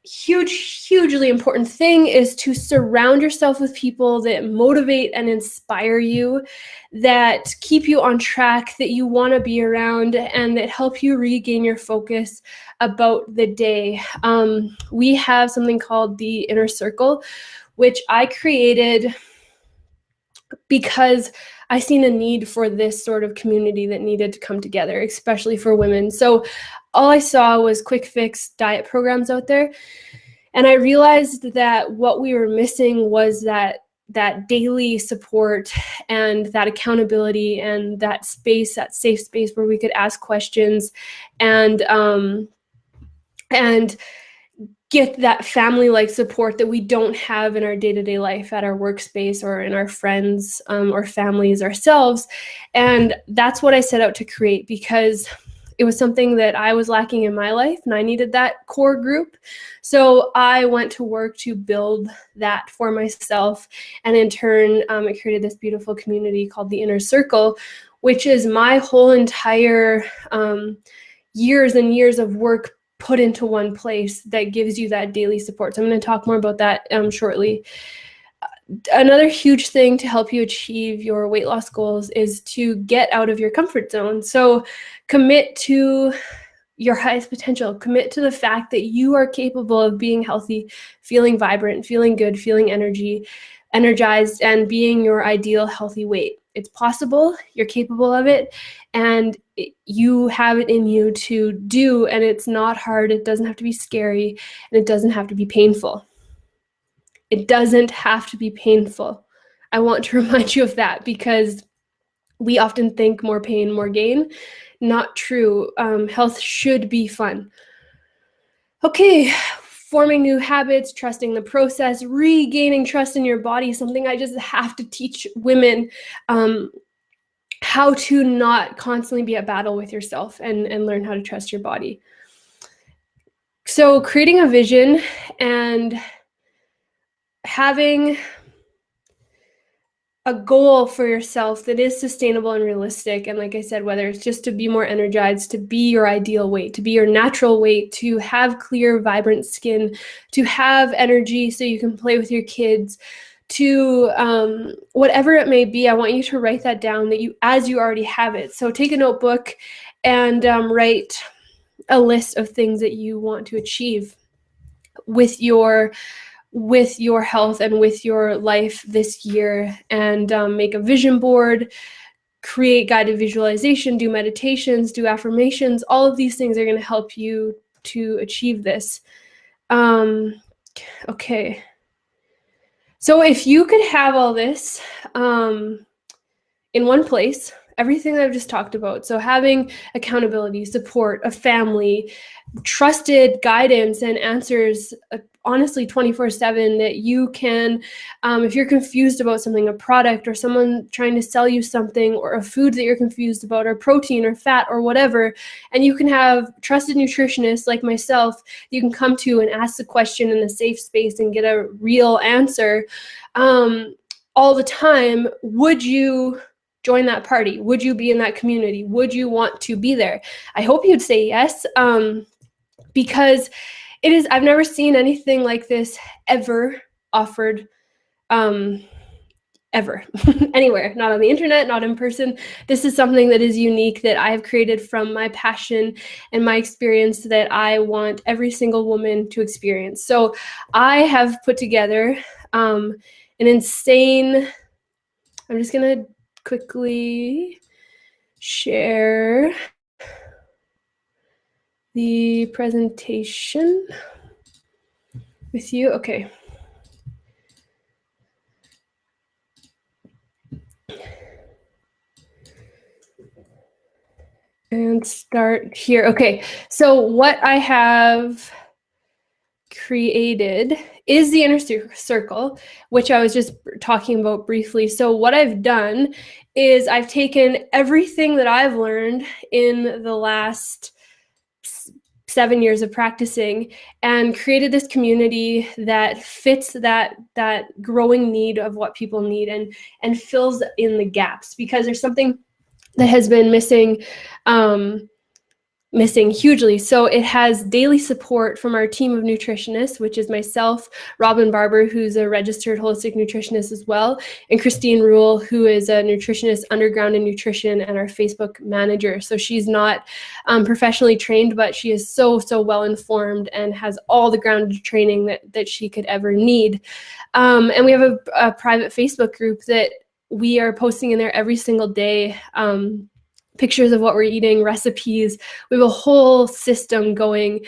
Hugely important thing is to surround yourself with people that motivate and inspire you, that keep you on track, that you want to be around, and that help you regain your focus about the day. We have something called the Inner Circle, which I created because I seen a need for this sort of community that needed to come together, especially for women. So all I saw was quick fix diet programs out there. And I realized that what we were missing was that daily support and that accountability and that space, that safe space where we could ask questions and get that family-like support that we don't have in our day-to-day life at our workspace or in our friends or families ourselves. And that's what I set out to create, because it was something that I was lacking in my life and I needed that core group. So I went to work to build that for myself. And in turn, it created this beautiful community called the Inner Circle, which is my whole entire years and years of work put into one place that gives you that daily support. So I'm going to talk more about that shortly. Another huge thing to help you achieve your weight loss goals is to get out of your comfort zone. So commit to your highest potential. Commit to the fact that you are capable of being healthy, feeling vibrant, feeling good, feeling energized, and being your ideal healthy weight. It's possible, you're capable of it, and you have it in you to do, and it's not hard, it doesn't have to be scary, and it doesn't have to be painful. It doesn't have to be painful. I want to remind you of that, because we often think more pain, more gain. Not true. Health should be fun. Okay, forming new habits, trusting the process, regaining trust in your body, something I just have to teach women, how to not constantly be at battle with yourself and learn how to trust your body. So creating a vision and having a goal for yourself that is sustainable and realistic. And like I said, whether it's just to be more energized, to be your ideal weight, to be your natural weight, to have clear, vibrant skin, to have energy so you can play with your kids, to whatever it may be, I want you to write that down as you already have it. So take a notebook and write a list of things that you want to achieve with your health and with your life this year, and make a vision board, create guided visualization, do meditations, do affirmations. All of these things are going to help you to achieve this. Okay. So if you could have all this in one place, everything that I've just talked about, so having accountability, support, a family, trusted guidance and answers, honestly 24/7, that you can, if you're confused about something, a product or someone trying to sell you something, or a food that you're confused about, or protein or fat or whatever, and you can have trusted nutritionists like myself you can come to and ask the question in a safe space and get a real answer all the time, would you join that party? Would you be in that community? Would you want to be there? I hope you'd say yes, because I've never seen anything like this ever offered, ever, anywhere, not on the internet, not in person. This is something that is unique, that I have created from my passion and my experience, that I want every single woman to experience. So I have put together an insane, I'm just going to quickly share the presentation with you. Okay. And start here. Okay, so what I have created is the inner circle, which I was just talking about briefly. So what I've done is I've taken everything that I've learned in the last 7 years of practicing and created this community that fits that growing need of what people need, and fills in the gaps, because there's something that has been missing hugely. So it has daily support from our team of nutritionists, which is myself, Robin Barber, who's a registered holistic nutritionist as well, and Christine Rule, who is a nutritionist underground in nutrition and our Facebook manager. So she's not professionally trained, but she is so well informed and has all the grounded training that she could ever need. And we have a private Facebook group that we are posting in there every single day, pictures of what we're eating, recipes. We have a whole system going.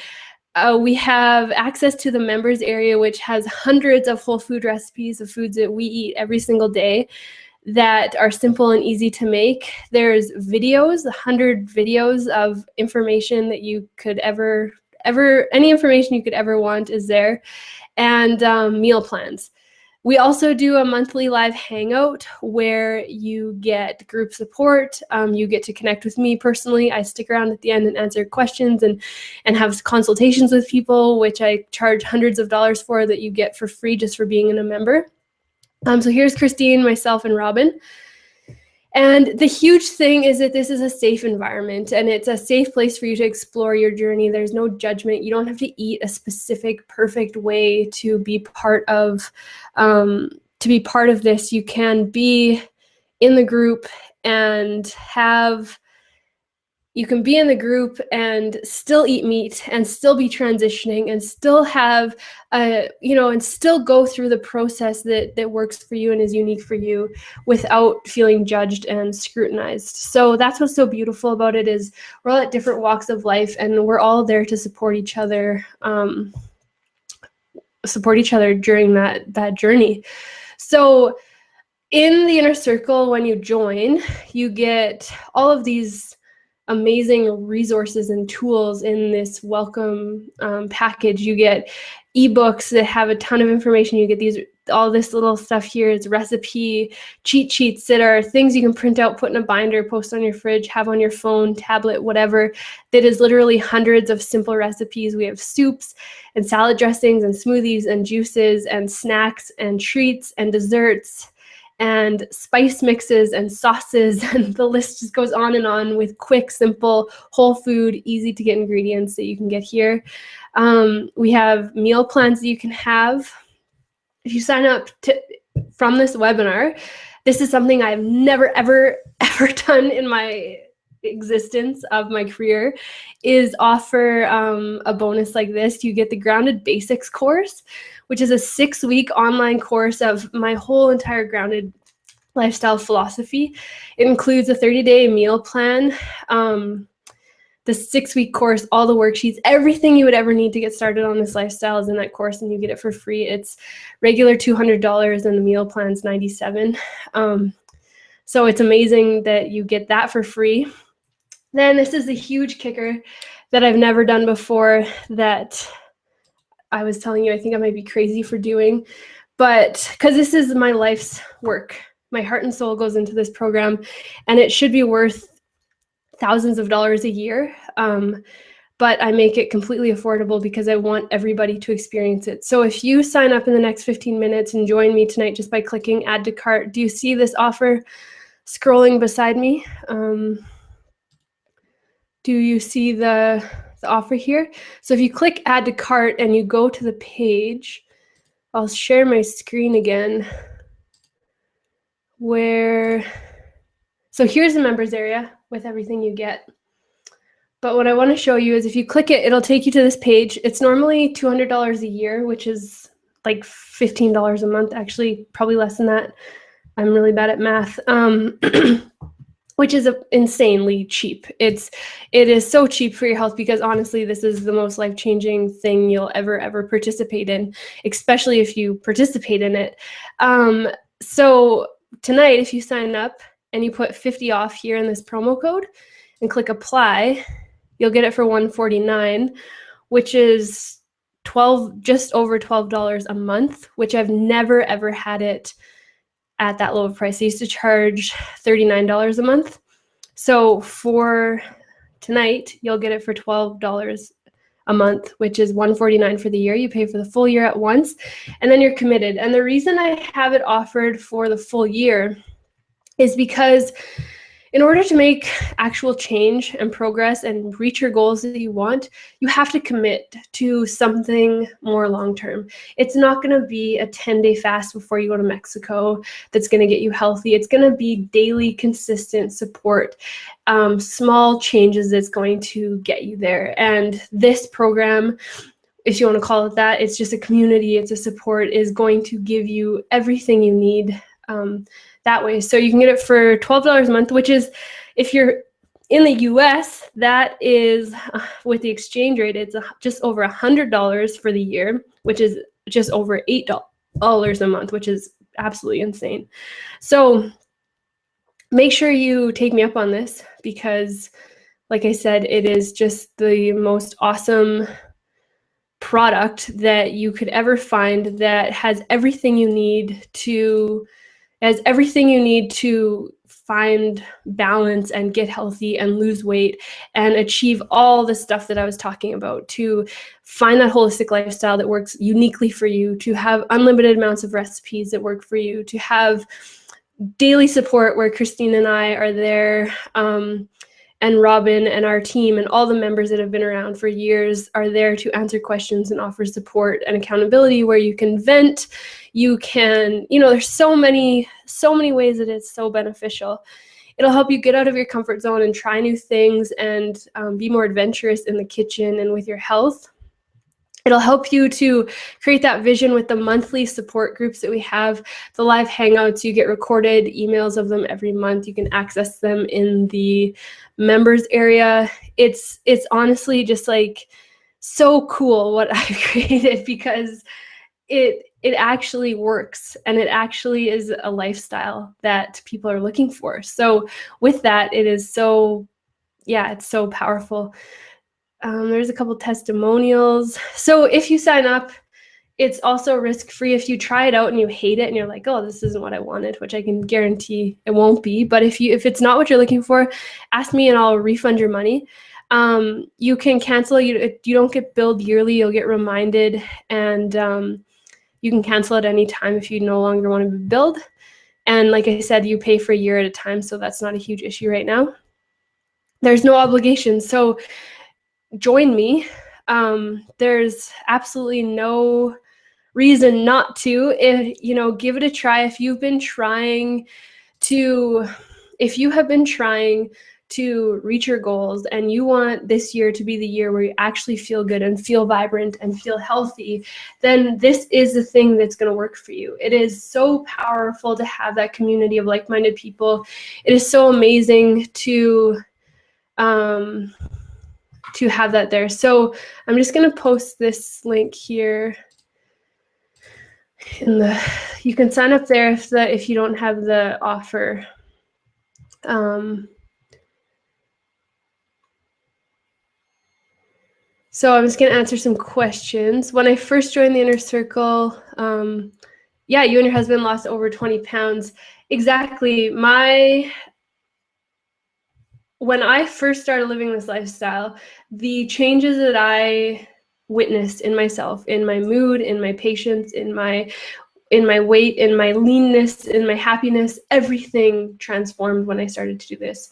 We have access to the members area, which has hundreds of whole food recipes of foods that we eat every single day that are simple and easy to make. There's videos, 100 videos of information that you could any information you could ever want is there, and meal plans. We also do a monthly live hangout where you get group support. You get to connect with me personally. I stick around at the end and answer questions and have consultations with people, which I charge hundreds of dollars for, that you get for free just for being a member. So here's Christine, myself, and Robin. And the huge thing is that this is a safe environment, and it's a safe place for you to explore your journey. There's no judgment. You don't have to eat a specific, perfect way to be part of this. You can be in the group and still eat meat and still be transitioning and still have, and still go through the process that works for you and is unique for you without feeling judged and scrutinized. So that's what's so beautiful about it, is we're all at different walks of life, and we're all there to support each other during that journey. So in the inner circle, when you join, you get all of these amazing resources and tools in this welcome package. You get ebooks that have a ton of information. You get all this little stuff here. It's recipe cheat sheets that are things you can print out, put in a binder, post on your fridge, have on your phone, tablet, whatever. That is literally hundreds of simple recipes. We have soups and salad dressings and smoothies and juices and snacks and treats and desserts and spice mixes and sauces, and the list just goes on with quick, simple, whole food, easy to get ingredients that you can get here. We have meal plans that you can have. If you sign up from this webinar, this is something I've never, ever, ever done in my existence of my career, is offer a bonus like this. You get the Grounded Basics course, which is a 6-week online course of my whole entire grounded lifestyle philosophy. It includes a 30-day meal plan, the 6-week course, all the worksheets, everything you would ever need to get started on this lifestyle is in that course, and you get it for free. It's regular $200 and the meal plan's $97. So it's amazing that you get that for free. Then this is a huge kicker that I've never done before, that I was telling you I think I might be crazy for doing, but because this is my life's work. My heart and soul goes into this program, and it should be worth thousands of dollars a year. But I make it completely affordable because I want everybody to experience it. So if you sign up in the next 15 minutes and join me tonight just by clicking add to cart, do you see this offer scrolling beside me? Do you see the offer here? So if you click add to cart and you go to the page, I'll share my screen again, so here's the members area with everything you get. But what I want to show you is if you click it, it'll take you to this page. It's normally $200 a year, which is like $15 a month, actually, probably less than that. I'm really bad at math, which is insanely cheap. It is so cheap for your health because honestly, this is the most life-changing thing you'll ever participate in, especially if you participate in it. So tonight, if you sign up and you put 50 off here in this promo code and click apply, you'll get it for $149, which is just over $12 a month, which I've never ever had it at that low of price. I used to charge $39 a month. So for tonight, you'll get it for $12 a month, which is $149 for the year. You pay for the full year at once, and then you're committed. And the reason I have it offered for the full year is because in order to make actual change and progress and reach your goals that you want, you have to commit to something more long-term. It's not going to be a 10-day fast before you go to Mexico that's going to get you healthy. It's going to be daily, consistent support, small changes that's going to get you there. And this program, if you want to call it that, it's just a community, it's a support, is going to give you everything you need that way. So you can get it for $12 a month, which is, if you're in the US, that is, with the exchange rate, it's just over $100 for the year, which is just over $8 a month, which is absolutely insane. So make sure you take me up on this because, like I said, it is just the most awesome product that you could ever find, that has everything you need to find balance and get healthy and lose weight and achieve all the stuff that I was talking about, to find that holistic lifestyle that works uniquely for you, to have unlimited amounts of recipes that work for you, to have daily support where Christine and I are there, and Robin and our team and all the members that have been around for years are there to answer questions and offer support and accountability, where you can vent, you can, there's so many ways that it's so beneficial. It'll help you get out of your comfort zone and try new things and be more adventurous in the kitchen and with your health. It'll help you to create that vision with the monthly support groups that we have, the live hangouts. You get recorded emails of them every month. You can access them in the members area. It's honestly just like so cool what I've created, because it actually works, and it actually is a lifestyle that people are looking for. So with that, it is so, it's so powerful. There's a couple testimonials. So if you sign up, it's also risk-free. If you try it out and you hate it and you're like, oh, this isn't what I wanted, which I can guarantee it won't be. But if it's not what you're looking for, ask me and I'll refund your money. You can cancel. You don't get billed yearly. You'll get reminded, and you can cancel at any time if you no longer want to be billed. And like I said, you pay for a year at a time, so that's not a huge issue right now. There's no obligation, so join me. There's absolutely no reason not to. If give it a try. If you have been trying to reach your goals and you want this year to be the year where you actually feel good and feel vibrant and feel healthy, then this is the thing that's going to work for you. It is so powerful to have that community of like-minded people. It is so amazing to have that there. So I'm just going to post this link here. You can sign up there if you don't have the offer. So I'm just going to answer some questions. When I first joined the Inner Circle, yeah, you and your husband lost over 20 pounds. Exactly. When I first started living this lifestyle, the changes that I witnessed in myself, in my mood, in my patience, in my weight, in my leanness, in my happiness, everything transformed when I started to do this.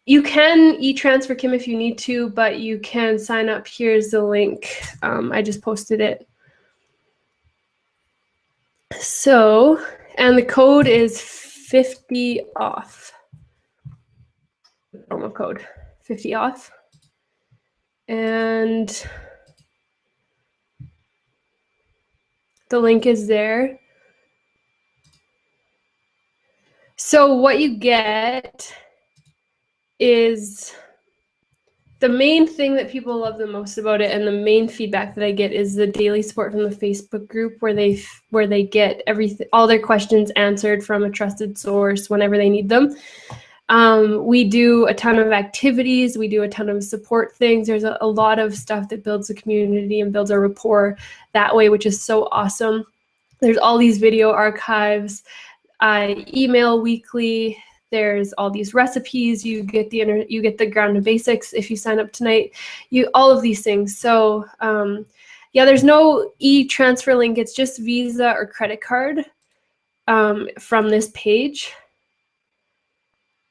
You can e-transfer Kim if you need to, but you can sign up. Here's the link. I just posted it. So, and the code is 50 off. Promo code 50 off. And the link is there. So what you get is the main thing that people love the most about it, and the main feedback that I get is the daily support from the Facebook group, where they get all their questions answered from a trusted source whenever they need them. We do a ton of activities. We do a ton of support things. There's a lot of stuff that builds a community and builds a rapport that way, which is so awesome. There's all these video archives. I email weekly. There's all these recipes. You get the grounded basics if you sign up tonight. All of these things. So yeah, there's no e-transfer link. It's just Visa or credit card from this page.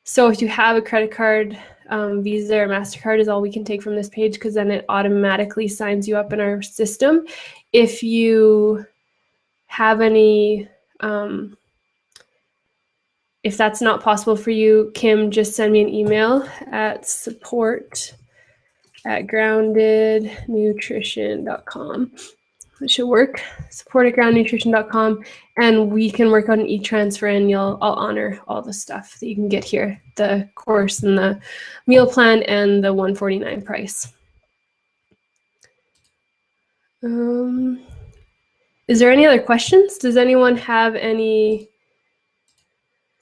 So if you have a credit card, Visa or MasterCard is all we can take from this page, because then it automatically signs you up in our system. If you have any if that's not possible for you, Kim, just send me an email at support@groundednutrition.com. It should work. Support@groundednutrition.com, and we can work on e-transfer, and I'll honor all the stuff that you can get here, the course and the meal plan and the $149 price. Is there any other questions? Does anyone have any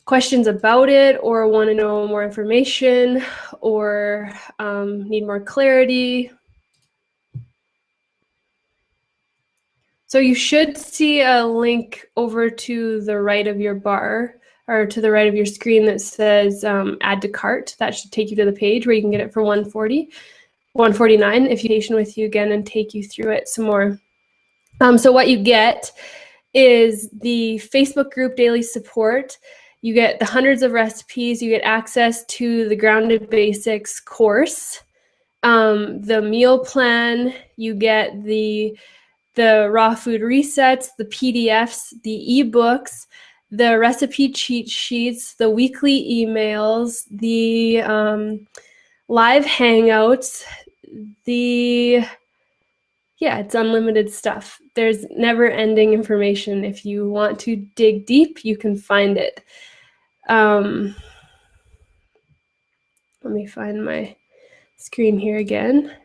questions about it, or want to know more information, or need more clarity? So you should see a link over to the right of your bar, or to the right of your screen, that says add to cart. That should take you to the page where you can get it for $149 if you patient with you again and take you through it some more. So what you get is the Facebook group daily support. You get the hundreds of recipes. You get access to the Grounded Basics course, the meal plan. You get the raw food resets, the PDFs, the ebooks, the recipe cheat sheets, the weekly emails, the live hangouts, yeah, it's unlimited stuff. There's never-ending information. If you want to dig deep, you can find it. Let me find my screen here again.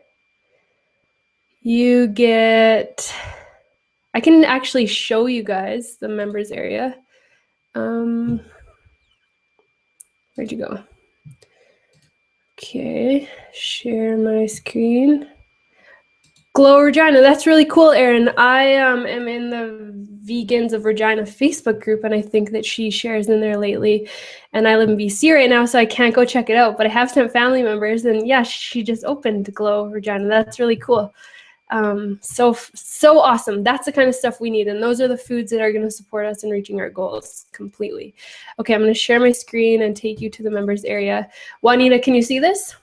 You get, I can actually show you guys the members area. Where'd you go? Okay, share my screen. Glow Regina, that's really cool, Erin. I am in the Vegans of Regina Facebook group, and I think that she shares in there lately. And I live in BC right now, so I can't go check it out. But I have some family members, and yeah, she just opened Glow Regina. That's really cool. So awesome. That's the kind of stuff we need. And those are the foods that are going to support us in reaching our goals completely. Okay, I'm going to share my screen and take you to the members area. Juanita, can you see this?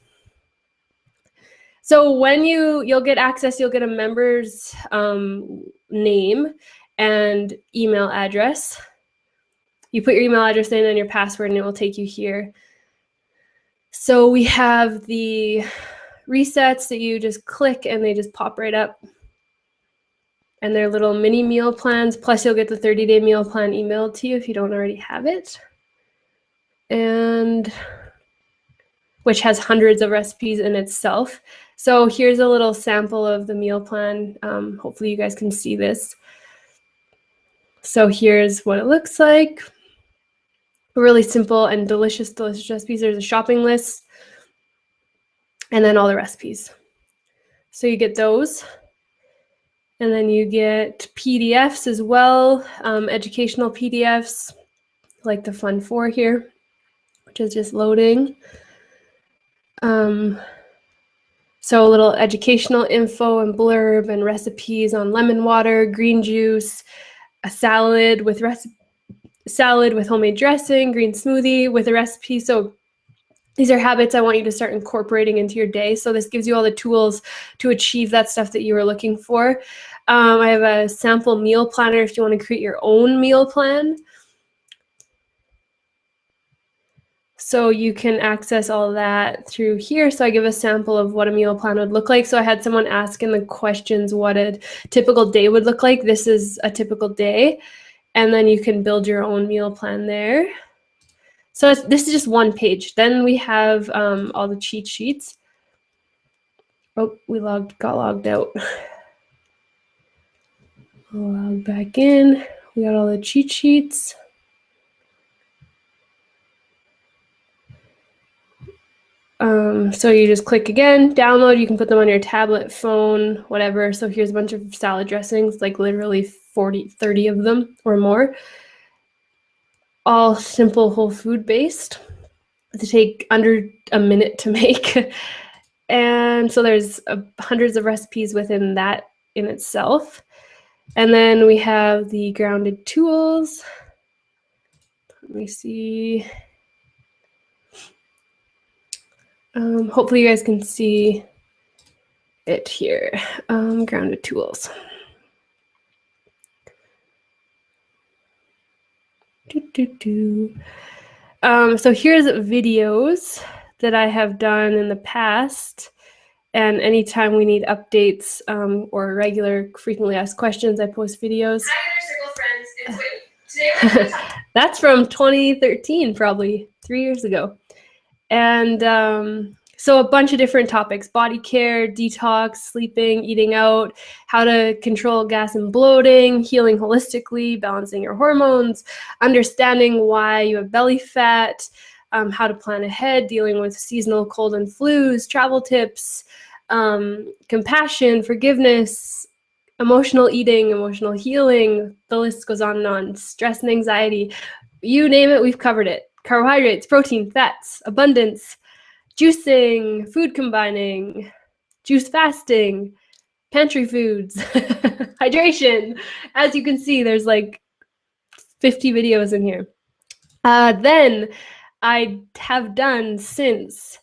So when you'll get access, you'll get a member's name and email address. You put your email address in and your password, and it will take you here. So we have the resets that you just click and they just pop right up. And they're little mini meal plans, plus you'll get the 30-day meal plan emailed to you if you don't already have it. And which has hundreds of recipes in itself. So here's a little sample of the meal plan. Hopefully you guys can see this. So here's what it looks like. Really simple and delicious, delicious recipes. There's a shopping list and then all the recipes. So you get those. And then you get PDFs as well, educational PDFs, like the Fun 4 here, which is just loading. So a little educational info and blurb and recipes on lemon water, green juice, a salad with homemade dressing, green smoothie with a recipe. So these are habits I want you to start incorporating into your day. So this gives you all the tools to achieve that stuff that you were looking for. I have a sample meal planner if you want to create your own meal plan. So you can access all that through here. So I give a sample of what a meal plan would look like. So I had someone ask in the questions what a typical day would look like. This is a typical day. And then you can build your own meal plan there. So this is just one page. Then we have all the cheat sheets. Oh, we got logged out. I'll log back in. We got all the cheat sheets. So you just click again, download. You can put them on your tablet, phone, whatever. So here's a bunch of salad dressings, like literally 30 of them or more. All simple whole food based. To take under a minute to make. And so there's hundreds of recipes within that in itself. And then we have the grounded tools. Let me see. Hopefully you guys can see it here. Grounded tools. So here's videos that I have done in the past. And anytime we need updates or regular frequently asked questions, I post videos. Hi there, Circle friends. It's Whitney. Today that's from 2013, probably 3 years ago. And so a bunch of different topics: body care, detox, sleeping, eating out, how to control gas and bloating, healing holistically, balancing your hormones, understanding why you have belly fat, how to plan ahead, dealing with seasonal cold and flus, travel tips, compassion, forgiveness, emotional eating, emotional healing. The list goes on and on. Stress and anxiety, you name it, we've covered it. Carbohydrates, protein, fats, abundance, juicing, food combining, juice fasting, pantry foods, hydration. As you can see, there's like 50 videos in here. Then I have done since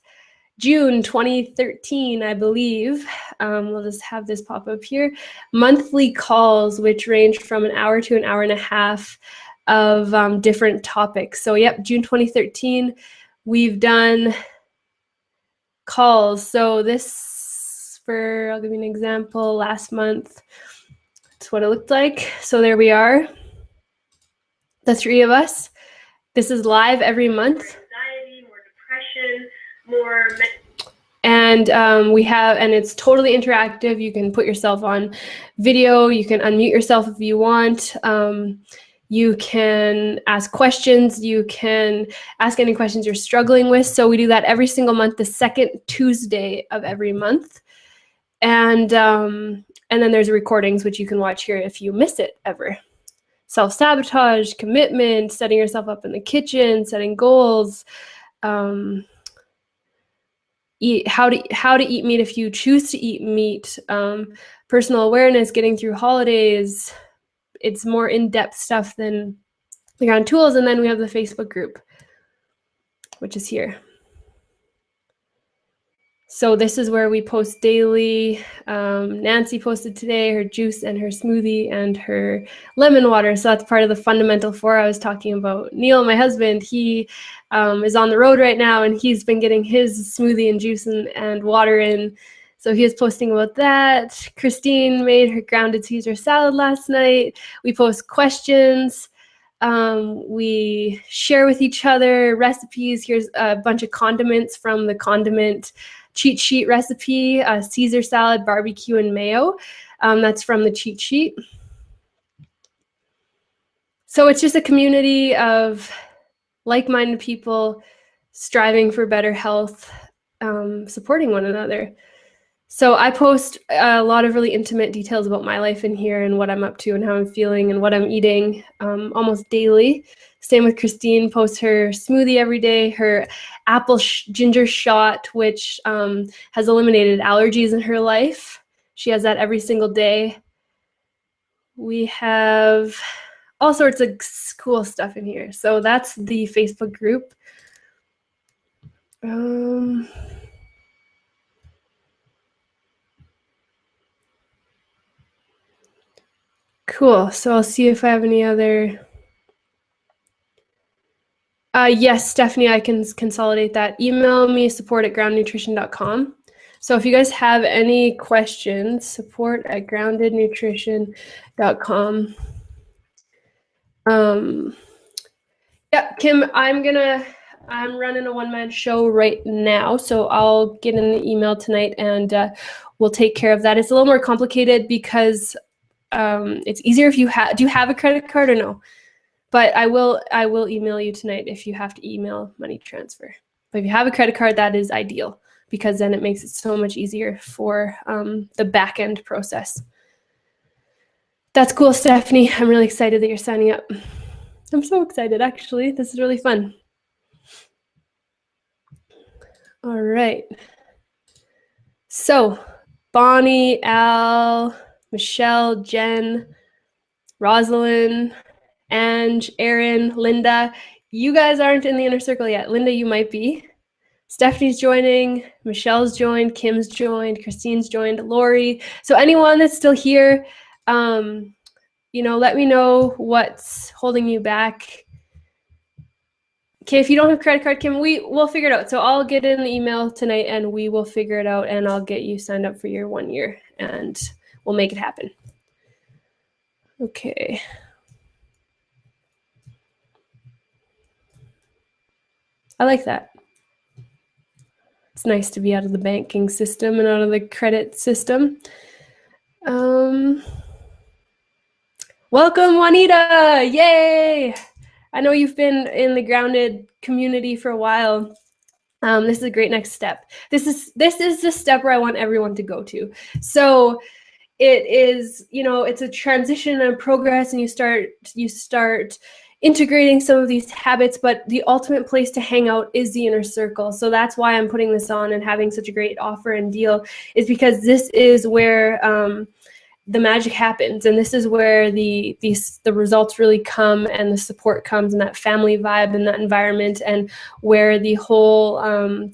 June 2013, I believe, we'll just have this pop up here, monthly calls, which range from an hour to an hour and a half of different topics. So yep, June 2013, we've done calls. So this, I'll give you an example, last month, that's what it looked like. So there we are, the three of us. This is live every month. Anxiety, more depression, more. And we have, and it's totally interactive. You can put yourself on video. You can unmute yourself if you want. You can ask questions. You can ask any questions you're struggling with. So we do that every single month, the second Tuesday of every month. And then there's recordings, which you can watch here if you miss it ever. Self-sabotage, commitment, setting yourself up in the kitchen, setting goals, how to eat meat if you choose to eat meat, personal awareness, getting through holidays. It's more in-depth stuff than the ground tools. And then we have the Facebook group, which is here. So this is where we post daily. Nancy posted today her juice and her smoothie and her lemon water. So that's part of the fundamental 4 I was talking about. Neil, my husband, he is on the road right now, and he's been getting his smoothie and juice and water in. So he is posting about that. Christine made her grounded Caesar salad last night. We post questions. We share with each other recipes. Here's a bunch of condiments from the condiment cheat sheet recipe, Caesar salad, barbecue, and mayo. That's from the cheat sheet. So it's just a community of like-minded people striving for better health, supporting one another. So I post a lot of really intimate details about my life in here and what I'm up to and how I'm feeling and what I'm eating almost daily. Same with Christine, posts her smoothie every day, her apple ginger shot, which has eliminated allergies in her life. She has that every single day. We have all sorts of cool stuff in here. So that's the Facebook group. Cool. So I'll see if I have any other. Yes, Stephanie, I can consolidate that. Email me support@groundnutrition.com. So if you guys have any questions, support@groundednutrition.com. Yeah, Kim, I'm running a one-man show right now, so I'll get in the email tonight and we'll take care of that. It's a little more complicated because it's easier if you do you have a credit card or no? But I will email you tonight if you have to email money transfer. But if you have a credit card, that is ideal because then it makes it so much easier for the back end process. That's cool, Stephanie. I'm really excited that you're signing up. I'm so excited, actually. This is really fun. All right. So Bonnie, Al, Michelle, Jen, Rosalind, Ange, Erin, Linda, you guys aren't in the inner circle yet. Linda, you might be. Stephanie's joining, Michelle's joined, Kim's joined, Christine's joined, Lori. So anyone that's still here, let me know what's holding you back. Okay, if you don't have credit card, Kim, we'll figure it out. So I'll get in the email tonight and we will figure it out and I'll get you signed up for your 1 year and we'll make it happen. Okay. I like that. It's nice to be out of the banking system and out of the credit system. Welcome, Juanita! Yay! I know you've been in the grounded community for a while. This is a great next step. This is the step where I want everyone to go to. So it is, it's a transition and progress, and you start integrating some of these habits, but the ultimate place to hang out is the inner circle. So that's why I'm putting this on and having such a great offer and deal, is because this is where the magic happens, and this is where the results really come, and the support comes, and that family vibe and that environment, and where the whole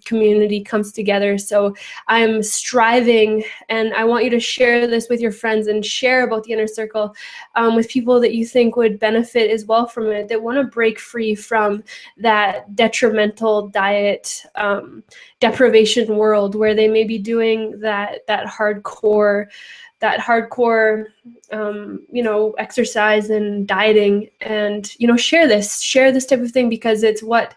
community comes together. So I'm striving, and I want you to share this with your friends and share about the inner circle with people that you think would benefit as well from it, that want to break free from that detrimental diet deprivation world where they may be doing that hardcore exercise and dieting, and share this type of thing, because it's what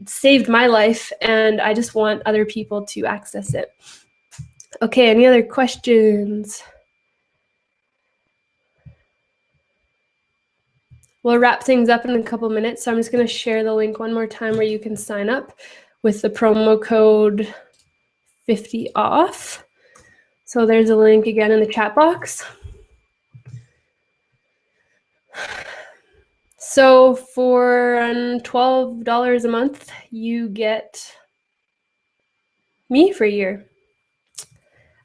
saved my life, and I just want other people to access it. Okay, any other questions? We'll wrap things up in a couple minutes, so I'm just going to share the link one more time where you can sign up with the promo code 50 off. So there's a link again in the chat box. So for $12 a month, you get me for a year.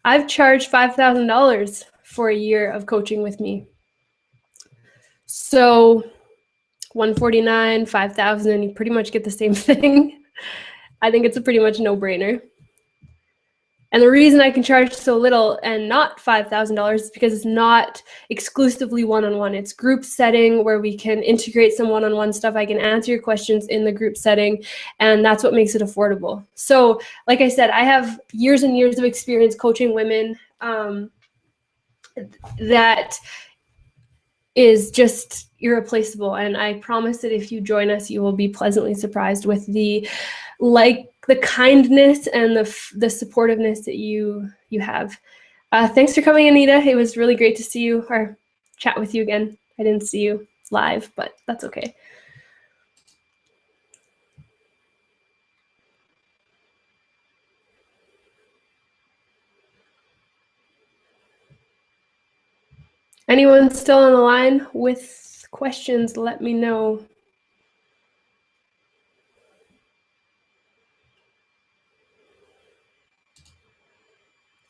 I've charged $5,000 for a year of coaching with me. So $149, $5,000, you pretty much get the same thing. I think it's a pretty much no-brainer. And the reason I can charge so little and not $5,000 is because it's not exclusively one-on-one. It's group setting where we can integrate some one-on-one stuff. I can answer your questions in the group setting, and that's what makes it affordable. So like I said, I have years and years of experience coaching women. That is just irreplaceable. And I promise that if you join us, you will be pleasantly surprised with the kindness and the supportiveness that you have. Thanks for coming, Anita. It was really great to see you or chat with you again. I didn't see you live, but that's okay. Anyone still on the line with questions, let me know.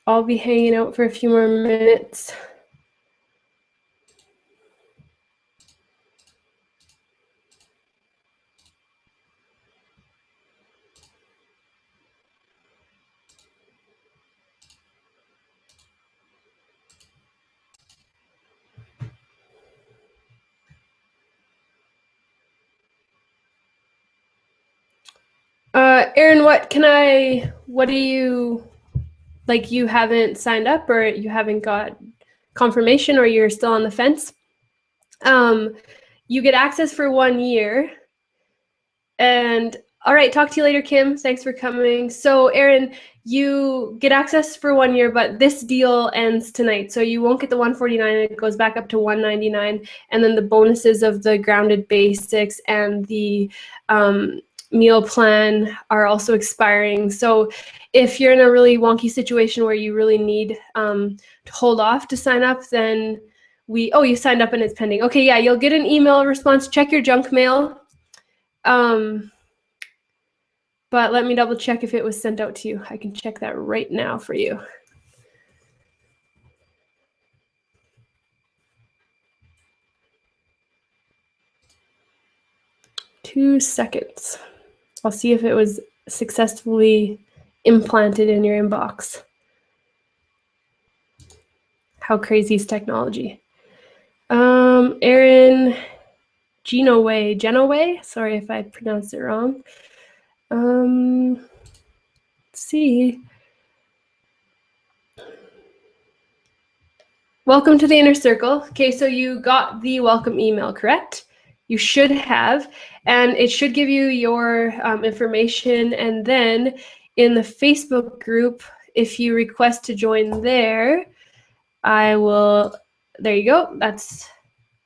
I'll be hanging out for a few more minutes. Erin, what do you, like, you haven't signed up or you haven't got confirmation or you're still on the fence? You get access for 1 year. And all right, talk to you later, Kim. Thanks for coming. So Erin, you get access for 1 year, but this deal ends tonight. So you won't get the $149. It goes back up to $199. And then the bonuses of the grounded basics and the meal plan are also expiring. So if you're in a really wonky situation where you really need to hold off to sign up, then you signed up and it's pending. Okay, yeah, you'll get an email response. Check your junk mail. But let me double check if it was sent out to you. I can check that right now for you. Two seconds. I'll see if it was successfully implanted in your inbox. How crazy is technology? Erin Genoway, sorry if I pronounced it wrong. Let's see. Welcome to the Inner Circle. Okay, so you got the welcome email, correct? You should have, and it should give you your information. And then in the Facebook group, if you request to join there, there you go.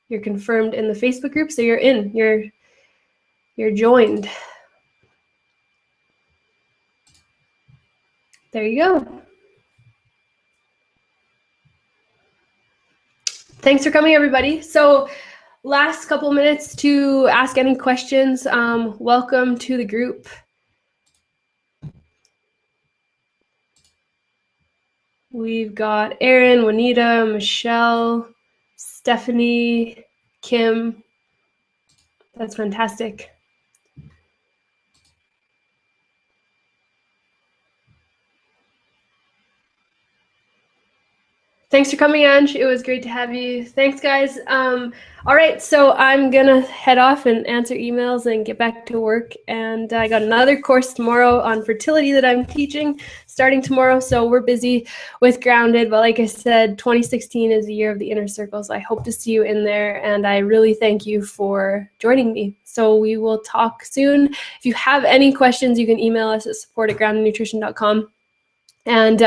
You're confirmed in the Facebook group. So you're in, you're joined. There you go. Thanks for coming, everybody. So last couple minutes to ask any questions. Welcome to the group. We've got Erin, Juanita, Michelle, Stephanie, Kim. That's fantastic. Thanks for coming, Ange. It was great to have you. Thanks, guys. All right, so I'm going to head off and answer emails and get back to work. And I got another course tomorrow on fertility that I'm teaching starting tomorrow. So we're busy with Grounded. But like I said, 2016 is the year of the Inner Circle. So I hope to see you in there. And I really thank you for joining me. So we will talk soon. If you have any questions, you can email us at support@groundednutrition.com. And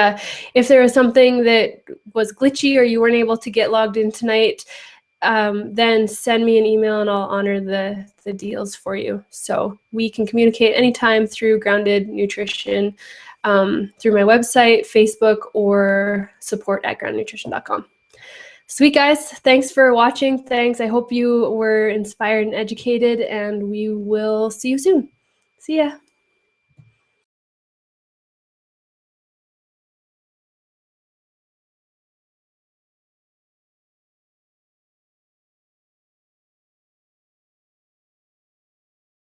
if there was something that was glitchy or you weren't able to get logged in tonight, then send me an email and I'll honor the deals for you. So we can communicate anytime through Grounded Nutrition, through my website, Facebook, or support@groundednutrition.com. Sweet, guys. Thanks for watching. Thanks. I hope you were inspired and educated, and we will see you soon. See ya.